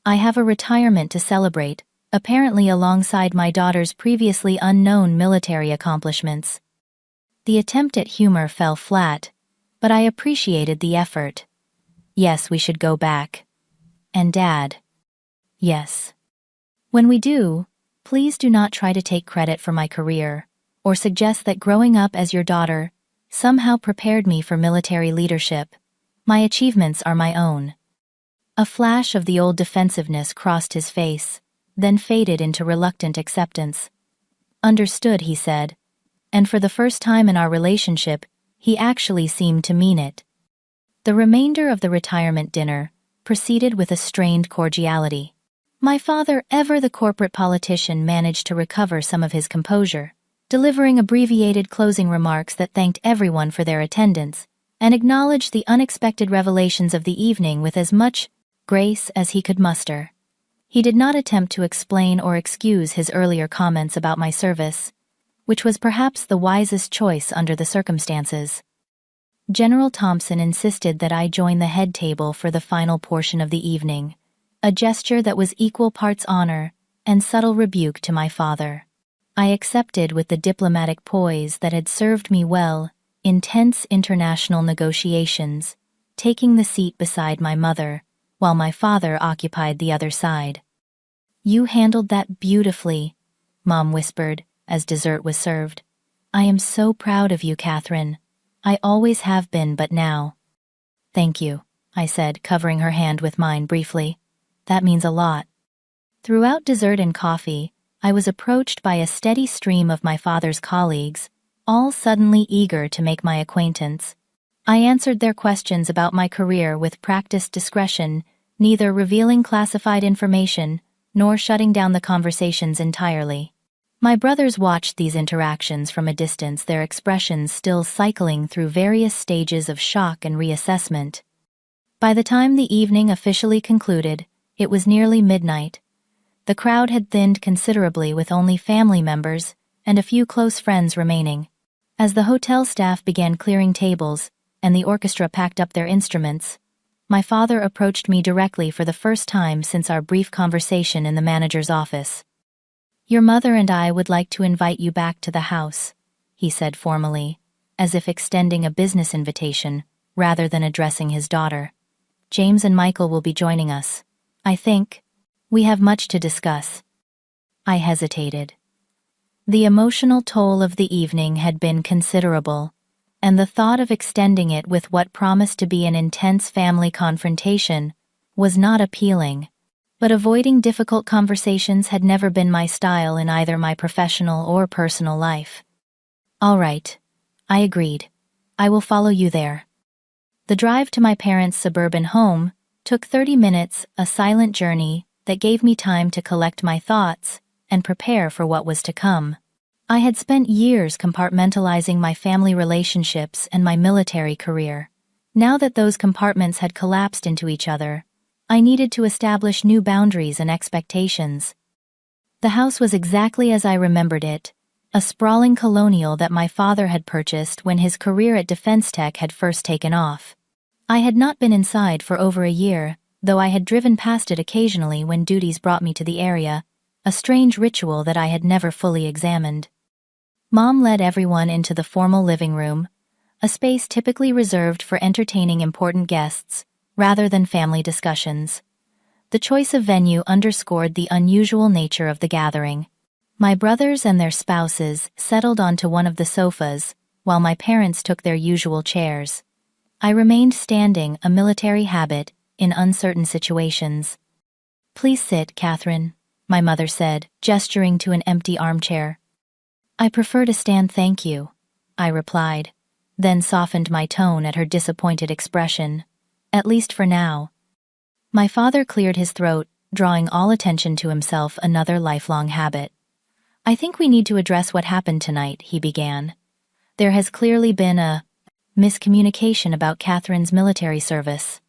I have a retirement to celebrate, apparently alongside my daughter's previously unknown military accomplishments. The attempt at humor fell flat, but I appreciated the effort. Yes, we should go back. And Dad. Yes. When we do, please do not try to take credit for my career, or suggest that growing up as your daughter somehow prepared me for military leadership. My achievements are my own. A flash of the old defensiveness crossed his face, then faded into reluctant acceptance. Understood, he said, and for the first time in our relationship, he actually seemed to mean it. The remainder of the retirement dinner proceeded with a strained cordiality. My father, ever the corporate politician, managed to recover some of his composure, delivering abbreviated closing remarks that thanked everyone for their attendance, and acknowledged the unexpected revelations of the evening with as much grace as he could muster. He did not attempt to explain or excuse his earlier comments about my service, which was perhaps the wisest choice under the circumstances. General Thompson insisted that I join the head table for the final portion of the evening, a gesture that was equal parts honor and subtle rebuke to my father. I accepted with the diplomatic poise that had served me well in tense international negotiations, taking the seat beside my mother, while my father occupied the other side. You handled that beautifully, Mom whispered as dessert was served. I am so proud of you, Catherine. I always have been, but now. Thank you, I said, covering her hand with mine briefly. That means a lot. Throughout dessert and coffee, I was approached by a steady stream of my father's colleagues, all suddenly eager to make my acquaintance. I answered their questions about my career with practiced discretion, neither revealing classified information nor shutting down the conversations entirely. My brothers watched these interactions from a distance, their expressions still cycling through various stages of shock and reassessment. By the time the evening officially concluded, it was nearly midnight. The crowd had thinned considerably, with only family members and a few close friends remaining. As the hotel staff began clearing tables and the orchestra packed up their instruments, my father approached me directly for the first time since our brief conversation in the manager's office. Your mother and I would like to invite you back to the house, he said formally, as if extending a business invitation rather than addressing his daughter. James and Michael will be joining us. I think we have much to discuss. I hesitated. The emotional toll of the evening had been considerable, and the thought of extending it with what promised to be an intense family confrontation was not appealing. But avoiding difficult conversations had never been my style in either my professional or personal life. All right, I agreed. I will follow you there. The drive to my parents' suburban home took 30 minutes, a silent journey that gave me time to collect my thoughts and prepare for what was to come. I had spent years compartmentalizing my family relationships and my military career. Now that those compartments had collapsed into each other, I needed to establish new boundaries and expectations. The house was exactly as I remembered it, a sprawling colonial that my father had purchased when his career at Defense Tech had first taken off. I had not been inside for over a year, though I had driven past it occasionally when duties brought me to the area, a strange ritual that I had never fully examined. Mom led everyone into the formal living room, a space typically reserved for entertaining important guests, rather than family discussions. The choice of venue underscored the unusual nature of the gathering. My brothers and their spouses settled onto one of the sofas, while my parents took their usual chairs. I remained standing, a military habit, in uncertain situations. "Please sit, Catherine," my mother said, gesturing to an empty armchair. "I prefer to stand, thank you," I replied, then softened my tone at her disappointed expression. "At least for now." My father cleared his throat, drawing all attention to himself, another lifelong habit. "I think we need to address what happened tonight," he began. "There has clearly been a miscommunication about Catherine's military service."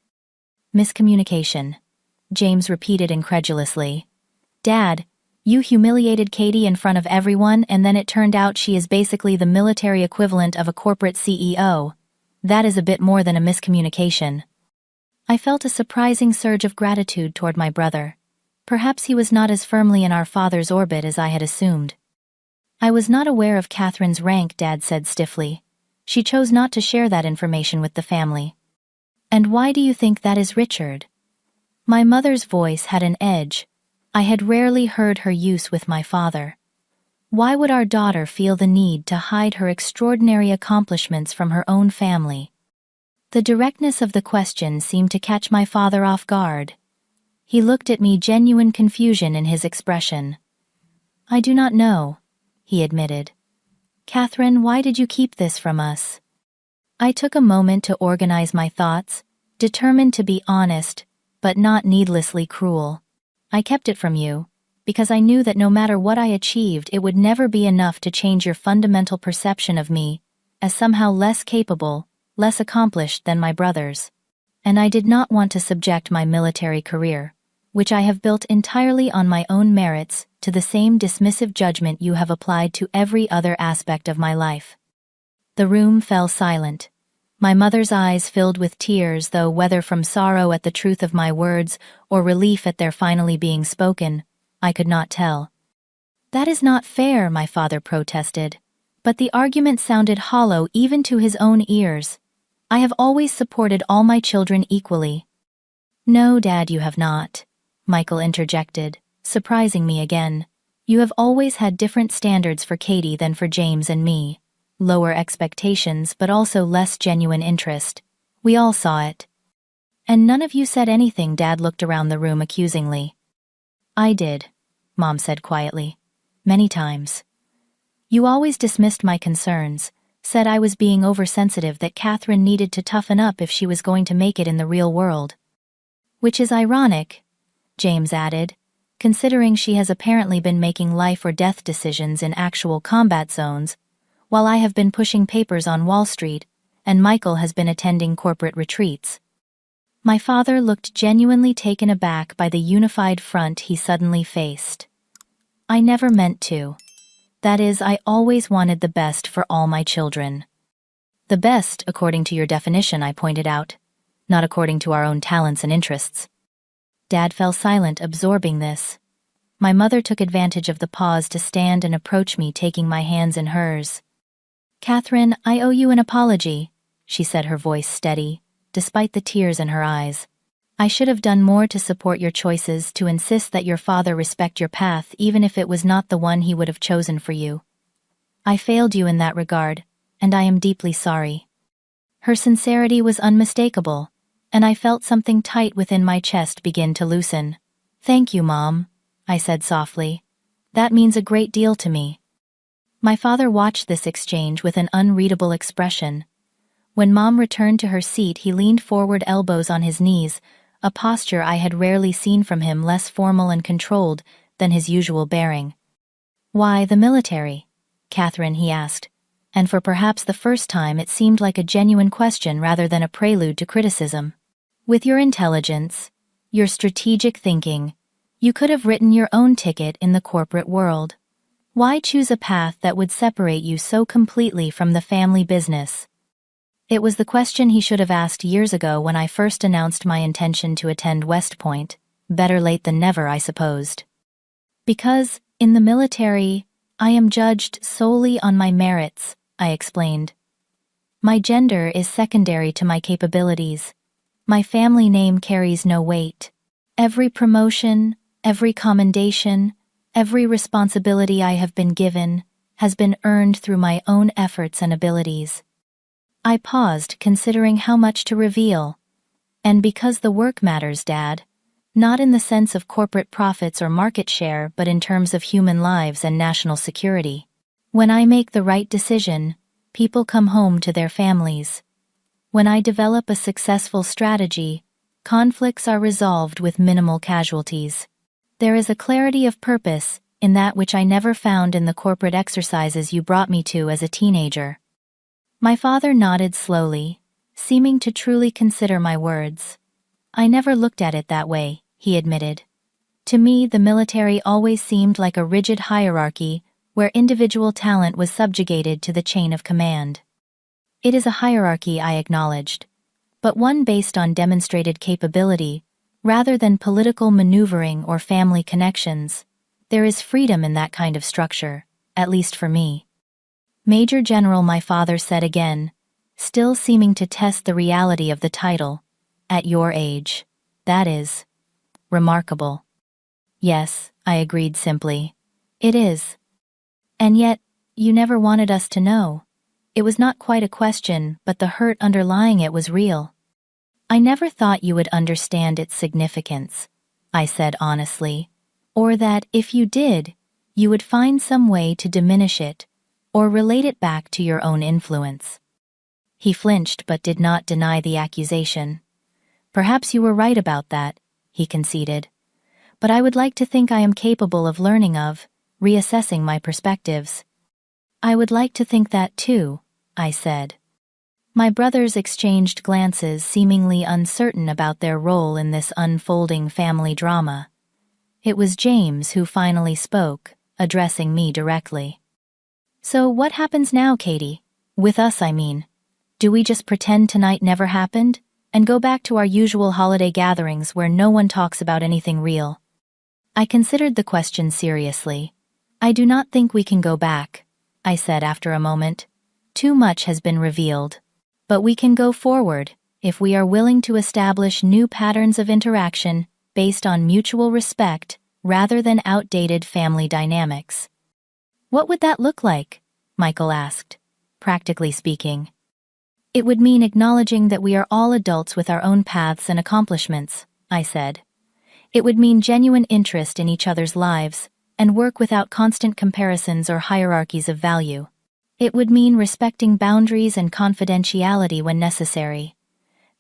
"Miscommunication," James repeated incredulously. "Dad, you humiliated Katie in front of everyone, and then it turned out she is basically the military equivalent of a corporate CEO. That is a bit more than a miscommunication." I felt a surprising surge of gratitude toward my brother. Perhaps he was not as firmly in our father's orbit as I had assumed. "I was not aware of Catherine's rank," Dad said stiffly. "She chose not to share that information with the family." "And why do you think that is, Richard?" My mother's voice had an edge I had rarely heard her use with my father. Why would our daughter feel the need to hide her extraordinary accomplishments from her own family? The directness of the question seemed to catch my father off guard. He looked at me, genuine confusion in his expression. "I do not know," he admitted. "Catherine, why did you keep this from us?" I took a moment to organize my thoughts, determined to be honest, but not needlessly cruel. "I kept it from you because I knew that no matter what I achieved, it would never be enough to change your fundamental perception of me as somehow less capable, less accomplished than my brothers. And I did not want to subject my military career, which I have built entirely on my own merits, to the same dismissive judgment you have applied to every other aspect of my life." The room fell silent. My mother's eyes filled with tears, though whether from sorrow at the truth of my words or relief at their finally being spoken, I could not tell. "That is not fair," my father protested. But the argument sounded hollow even to his own ears. "I have always supported all my children equally." "No, Dad, you have not," Michael interjected, surprising me again. "You have always had different standards for Katie than for James and me. Lower expectations, but also less genuine interest. We all saw it." "And none of you said anything," Dad looked around the room accusingly. "I did," Mom said quietly. "Many times. You always dismissed my concerns, said I was being oversensitive, that Catherine needed to toughen up if she was going to make it in the real world. Which is ironic," James added, "considering she has apparently been making life or death decisions in actual combat zones, while I have been pushing papers on Wall Street, and Michael has been attending corporate retreats." My father looked genuinely taken aback by the unified front he suddenly faced. "I never meant to. That is, I always wanted the best for all my children." "The best, according to your definition," I pointed out, "not according to our own talents and interests." Dad fell silent, absorbing this. My mother took advantage of the pause to stand and approach me, taking my hands in hers. "Catherine, I owe you an apology," she said, her voice steady, despite the tears in her eyes. "I should have done more to support your choices, to insist that your father respect your path even if it was not the one he would have chosen for you. I failed you in that regard, and I am deeply sorry." Her sincerity was unmistakable, and I felt something tight within my chest begin to loosen. "Thank you, Mom," I said softly. "That means a great deal to me." My father watched this exchange with an unreadable expression. When Mom returned to her seat, he leaned forward, elbows on his knees, a posture I had rarely seen from him, less formal and controlled than his usual bearing. "Why, the military," Catherine?" he asked, and for perhaps the first time it seemed like a genuine question rather than a prelude to criticism. "With your intelligence, your strategic thinking, you could have written your own ticket in the corporate world. Why choose a path that would separate you so completely from the family business?" It was the question he should have asked years ago when I first announced my intention to attend West Point. Better late than never, I supposed. "Because, in the military, I am judged solely on my merits," I explained. "My gender is secondary to my capabilities. My family name carries no weight. Every promotion, every commendation, every responsibility I have been given has been earned through my own efforts and abilities." I paused, considering how much to reveal. "And because the work matters, Dad. Not in the sense of corporate profits or market share, but in terms of human lives and national security. When I make the right decision, people come home to their families. When I develop a successful strategy, conflicts are resolved with minimal casualties. There is a clarity of purpose in that which I never found in the corporate exercises you brought me to as a teenager." My father nodded slowly, seeming to truly consider my words. "I never looked at it that way," he admitted. "To me, the military always seemed like a rigid hierarchy where individual talent was subjugated to the chain of command." "It is a hierarchy," I acknowledged, "but one based on demonstrated capability, rather than political maneuvering or family connections. There is freedom in that kind of structure, at least for me." "Major General," my father said again, still seeming to test the reality of the title. "At your age. That is remarkable." "Yes," I agreed simply. "It is. And yet, you never wanted us to know." It was not quite a question, but the hurt underlying it was real. "I never thought you would understand its significance," I said honestly, "or that, if you did, you would find some way to diminish it, or relate it back to your own influence." He flinched but did not deny the accusation. "Perhaps you were right about that," he conceded. "But I would like to think I am capable of learning of, reassessing my perspectives." "I would like to think that too," I said. My brothers exchanged glances, seemingly uncertain about their role in this unfolding family drama. It was James who finally spoke, addressing me directly. "So what happens now, Katie? With us, I mean. Do we just pretend tonight never happened, and go back to our usual holiday gatherings where no one talks about anything real?" I considered the question seriously. "I do not think we can go back," I said after a moment. "Too much has been revealed. But we can go forward, if we are willing to establish new patterns of interaction based on mutual respect rather than outdated family dynamics." "What would that look like?" Michael asked. "Practically speaking." "It would mean acknowledging that we are all adults with our own paths and accomplishments," I said. "It would mean genuine interest in each other's lives, and work without constant comparisons or hierarchies of value. It would mean respecting boundaries and confidentiality when necessary.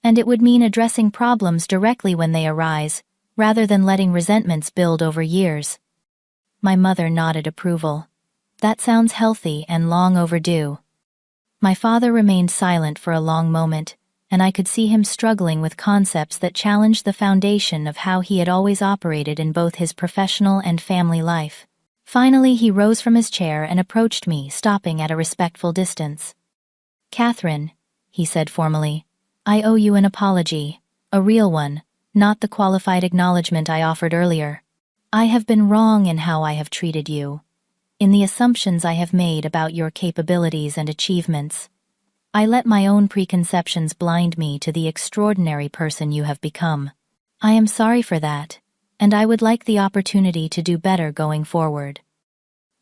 And it would mean addressing problems directly when they arise, rather than letting resentments build over years." My mother nodded approval. "That sounds healthy and long overdue." My father remained silent for a long moment, and I could see him struggling with concepts that challenged the foundation of how he had always operated in both his professional and family life. Finally, he rose from his chair and approached me, stopping at a respectful distance. "Catherine," he said formally, "I owe you an apology, a real one, not the qualified acknowledgement I offered earlier. I have been wrong in how I have treated you, in the assumptions I have made about your capabilities and achievements. I let my own preconceptions blind me to the extraordinary person you have become. I am sorry for that, and I would like the opportunity to do better going forward."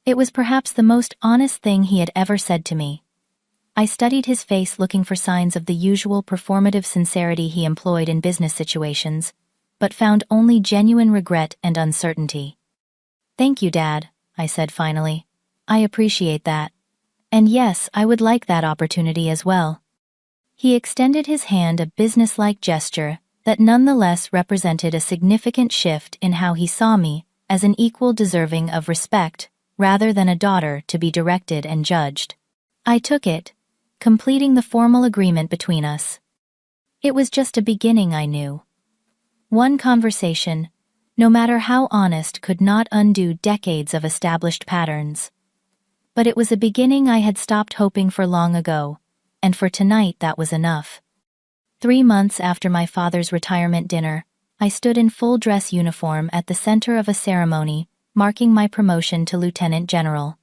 It was perhaps the most honest thing he had ever said to me. I studied his face, looking for signs of the usual performative sincerity he employed in business situations, but found only genuine regret and uncertainty. "Thank you, Dad," I said finally. "I appreciate that. And yes, I would like that opportunity as well." He extended his hand, a businesslike gesture that nonetheless represented a significant shift in how he saw me, as an equal deserving of respect, rather than a daughter to be directed and judged. I took it, completing the formal agreement between us. It was just a beginning, I knew. One conversation, no matter how honest, could not undo decades of established patterns. But it was a beginning I had stopped hoping for long ago, and for tonight that was enough. 3 months after my father's retirement dinner, I stood in full dress uniform at the center of a ceremony marking my promotion to Lieutenant General.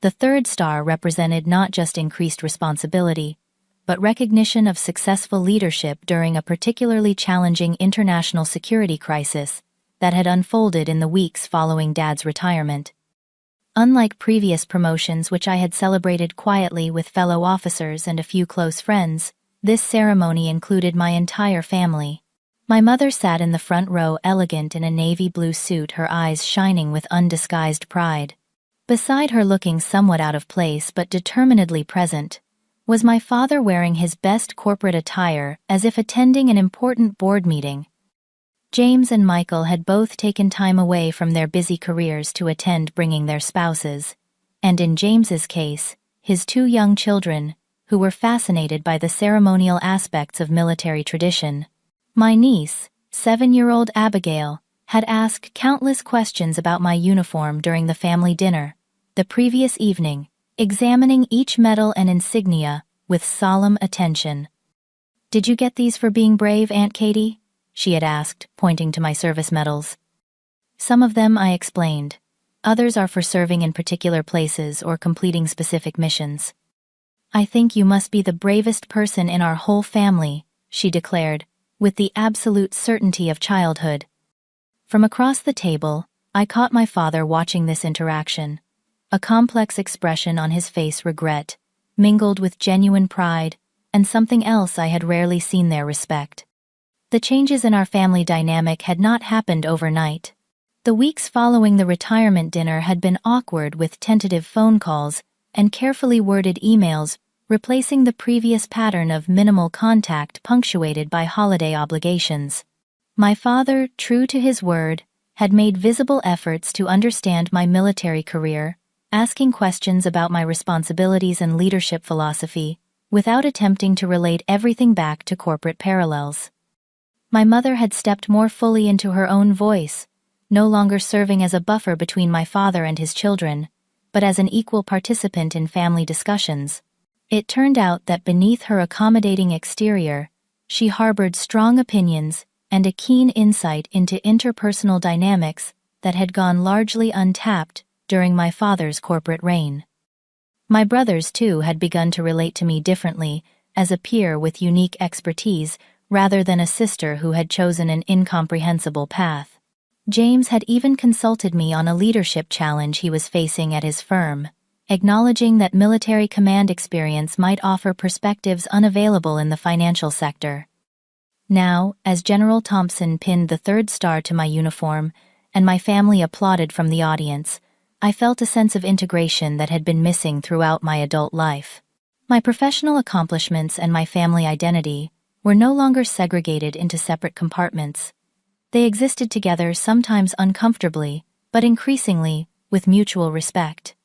The third star represented not just increased responsibility, but recognition of successful leadership during a particularly challenging international security crisis that had unfolded in the weeks following Dad's retirement. Unlike previous promotions which I had celebrated quietly with fellow officers and a few close friends, this ceremony included my entire family. My mother sat in the front row, elegant in a navy blue suit, her eyes shining with undisguised pride. Beside her, looking somewhat out of place but determinedly present, was my father, wearing his best corporate attire as if attending an important board meeting. James and Michael had both taken time away from their busy careers to attend, bringing their spouses, and in James's case, his 2 young children, who were fascinated by the ceremonial aspects of military tradition. My niece, 7-year-old Abigail, had asked countless questions about my uniform during the family dinner the previous evening, examining each medal and insignia with solemn attention. "Did you get these for being brave, Aunt Katie?" she had asked, pointing to my service medals. "Some of them," I explained. "Others are for serving in particular places or completing specific missions." "I think you must be the bravest person in our whole family," she declared, with the absolute certainty of childhood. From across the table, I caught my father watching this interaction, a complex expression on his face, regret, mingled with genuine pride, and something else I had rarely seen there, respect. The changes in our family dynamic had not happened overnight. The weeks following the retirement dinner had been awkward, with tentative phone calls and carefully worded emails replacing the previous pattern of minimal contact punctuated by holiday obligations. My father, true to his word, had made visible efforts to understand my military career, asking questions about my responsibilities and leadership philosophy, without attempting to relate everything back to corporate parallels. My mother had stepped more fully into her own voice, no longer serving as a buffer between my father and his children, but as an equal participant in family discussions. It turned out that beneath her accommodating exterior, she harbored strong opinions and a keen insight into interpersonal dynamics that had gone largely untapped during my father's corporate reign. My brothers, too, had begun to relate to me differently, as a peer with unique expertise rather than a sister who had chosen an incomprehensible path. James had even consulted me on a leadership challenge he was facing at his firm, acknowledging that military command experience might offer perspectives unavailable in the financial sector. Now, as General Thompson pinned the third star to my uniform, and my family applauded from the audience, I felt a sense of integration that had been missing throughout my adult life. My professional accomplishments and my family identity were no longer segregated into separate compartments. They existed together, sometimes uncomfortably, but increasingly with mutual respect.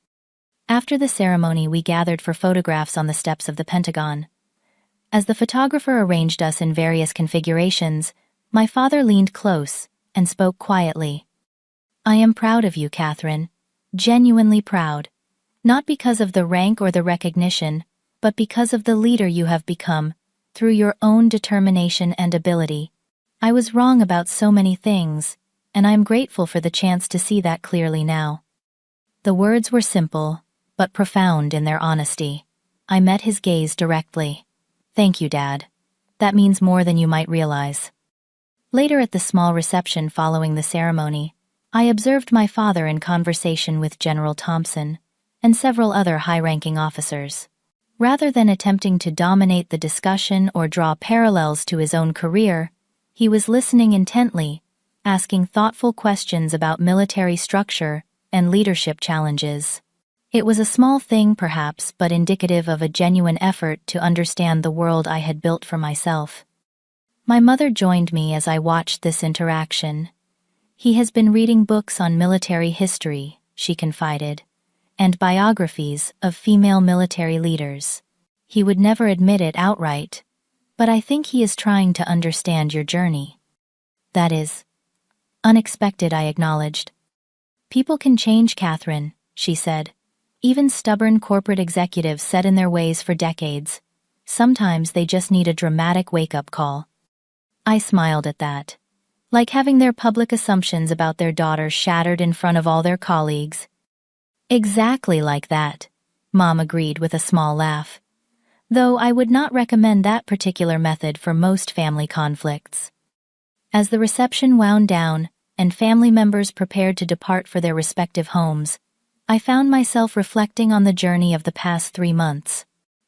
After the ceremony, we gathered for photographs on the steps of the Pentagon. As the photographer arranged us in various configurations, my father leaned close and spoke quietly. "I am proud of you, Catherine, genuinely proud, not because of the rank or the recognition, but because of the leader you have become, through your own determination and ability. I was wrong about so many things, and I am grateful for the chance to see that clearly now." The words were simple, but profound in their honesty. I met his gaze directly. "Thank you, Dad. That means more than you might realize." Later, at the small reception following the ceremony, I observed my father in conversation with General Thompson and several other high-ranking officers. Rather than attempting to dominate the discussion or draw parallels to his own career, he was listening intently, asking thoughtful questions about military structure and leadership challenges. It was a small thing, perhaps, but indicative of a genuine effort to understand the world I had built for myself. My mother joined me as I watched this interaction. "He has been reading books on military history," she confided, and biographies of female military leaders. He would never admit it outright, but I think he is trying to understand your journey. That is unexpected, I acknowledged. People can change, Catherine, she said. Even stubborn corporate executives set in their ways for decades. Sometimes they just need a dramatic wake-up call. I smiled at that. Like having their public assumptions about their daughter shattered in front of all their colleagues. Exactly like that, Mom agreed with a small laugh. Though I would not recommend that particular method for most family conflicts. As the reception wound down, and family members prepared to depart for their respective homes, I found myself reflecting on the journey of the past 3 months.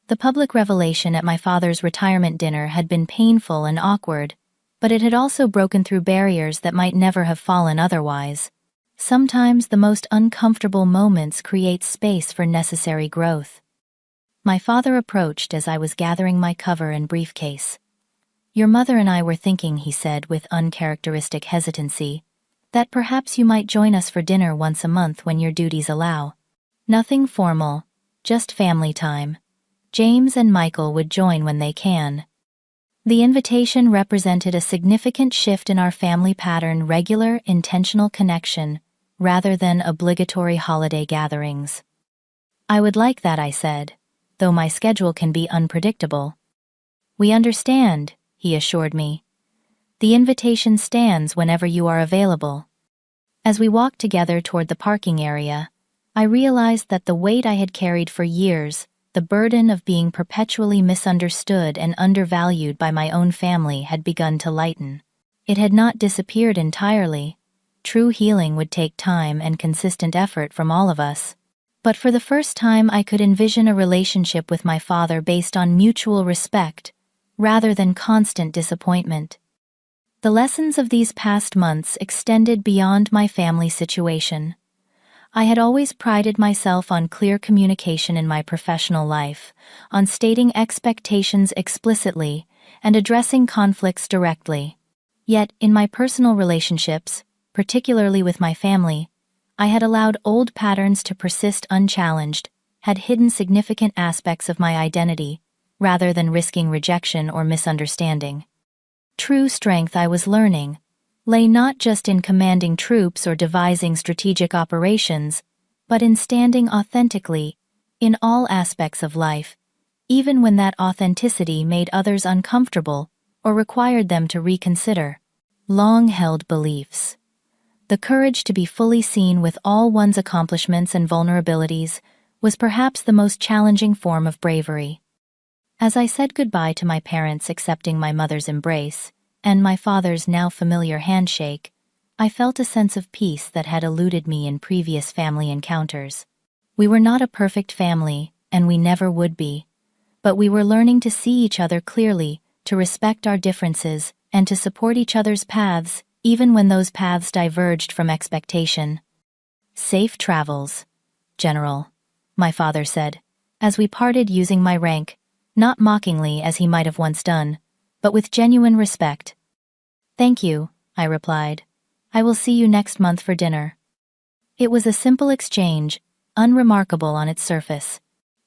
The public revelation at my father's retirement dinner had been painful and awkward, but it had also broken through barriers that might never have fallen otherwise. Sometimes the most uncomfortable moments create space for necessary growth. My father approached as I was gathering my cover and briefcase. Your mother and I were thinking, he said with uncharacteristic hesitancy, that perhaps you might join us for dinner once a month when your duties allow. Nothing formal, just family time. James and Michael would join when they can. The invitation represented a significant shift in our family pattern, regular, intentional connection, rather than obligatory holiday gatherings. I would like that, I said, though my schedule can be unpredictable. We understand, he assured me. The invitation stands whenever you are available. As we walked together toward the parking area, I realized that the weight I had carried for years, the burden of being perpetually misunderstood and undervalued by my own family, had begun to lighten. It had not disappeared entirely. True healing would take time and consistent effort from all of us. But for the first time, I could envision a relationship with my father based on mutual respect, rather than constant disappointment. The lessons of these past months extended beyond my family situation. I had always prided myself on clear communication in my professional life, on stating expectations explicitly, and addressing conflicts directly. Yet, in my personal relationships, particularly with my family, I had allowed old patterns to persist unchallenged, had hidden significant aspects of my identity, rather than risking rejection or misunderstanding. True strength, I was learning, lay not just in commanding troops or devising strategic operations, but in standing authentically in all aspects of life, even when that authenticity made others uncomfortable or required them to reconsider long-held beliefs. The courage to be fully seen with all one's accomplishments and vulnerabilities was perhaps the most challenging form of bravery. As I said goodbye to my parents, accepting my mother's embrace and my father's now familiar handshake, I felt a sense of peace that had eluded me in previous family encounters. We were not a perfect family, and we never would be, but we were learning to see each other clearly, to respect our differences, and to support each other's paths, even when those paths diverged from expectation. Safe travels, General, my father said, as we parted, using my rank, not mockingly as he might have once done, but with genuine respect. Thank you, I replied. I will see you next month for dinner. It was a simple exchange, unremarkable on its surface.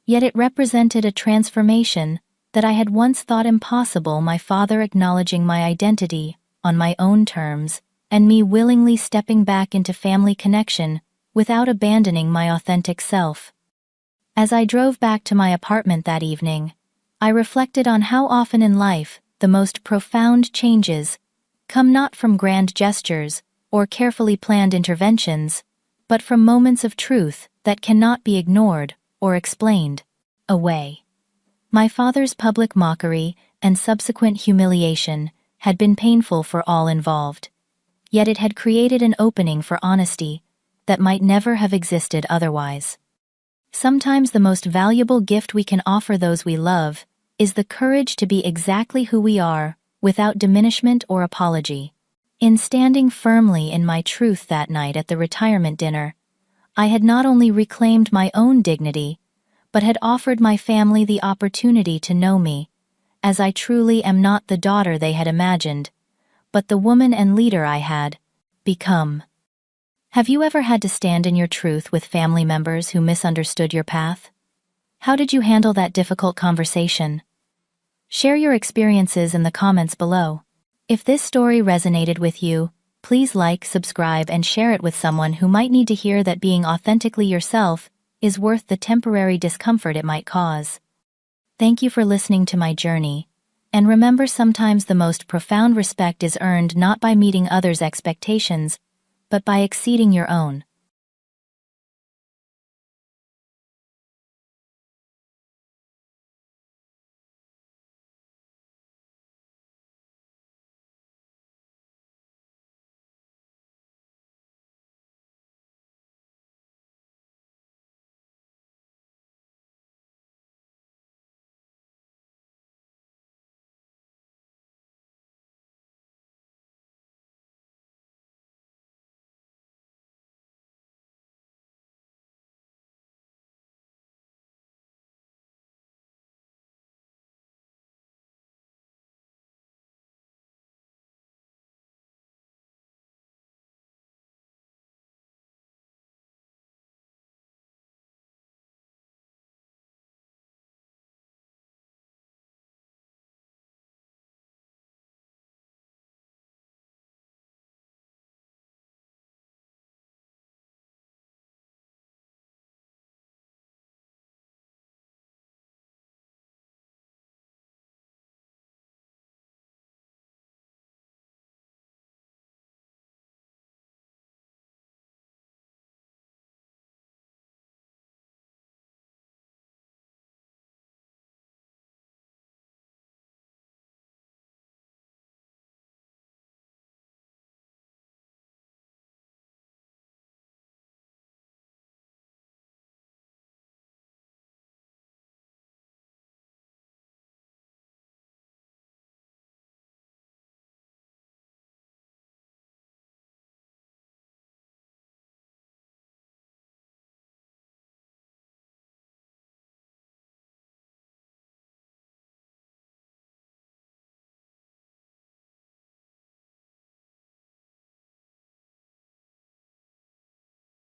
Yet it represented a transformation that I had once thought impossible, my father acknowledging my identity on my own terms, and me willingly stepping back into family connection without abandoning my authentic self. As I drove back to my apartment that evening, I reflected on how often in life the most profound changes come not from grand gestures or carefully planned interventions, but from moments of truth that cannot be ignored or explained away. My father's public mockery and subsequent humiliation had been painful for all involved, yet it had created an opening for honesty that might never have existed otherwise. Sometimes the most valuable gift we can offer those we love is the courage to be exactly who we are, without diminishment or apology. In standing firmly in my truth that night at the retirement dinner, I had not only reclaimed my own dignity, but had offered my family the opportunity to know me, as I truly am, not the daughter they had imagined, but the woman and leader I had become. Have you ever had to stand in your truth with family members who misunderstood your path? How did you handle that difficult conversation? Share your experiences in the comments below. If this story resonated with you, please like, subscribe, and share it with someone who might need to hear that being authentically yourself is worth the temporary discomfort it might cause. Thank you for listening to my journey, and remember, sometimes the most profound respect is earned not by meeting others' expectations, but by exceeding your own.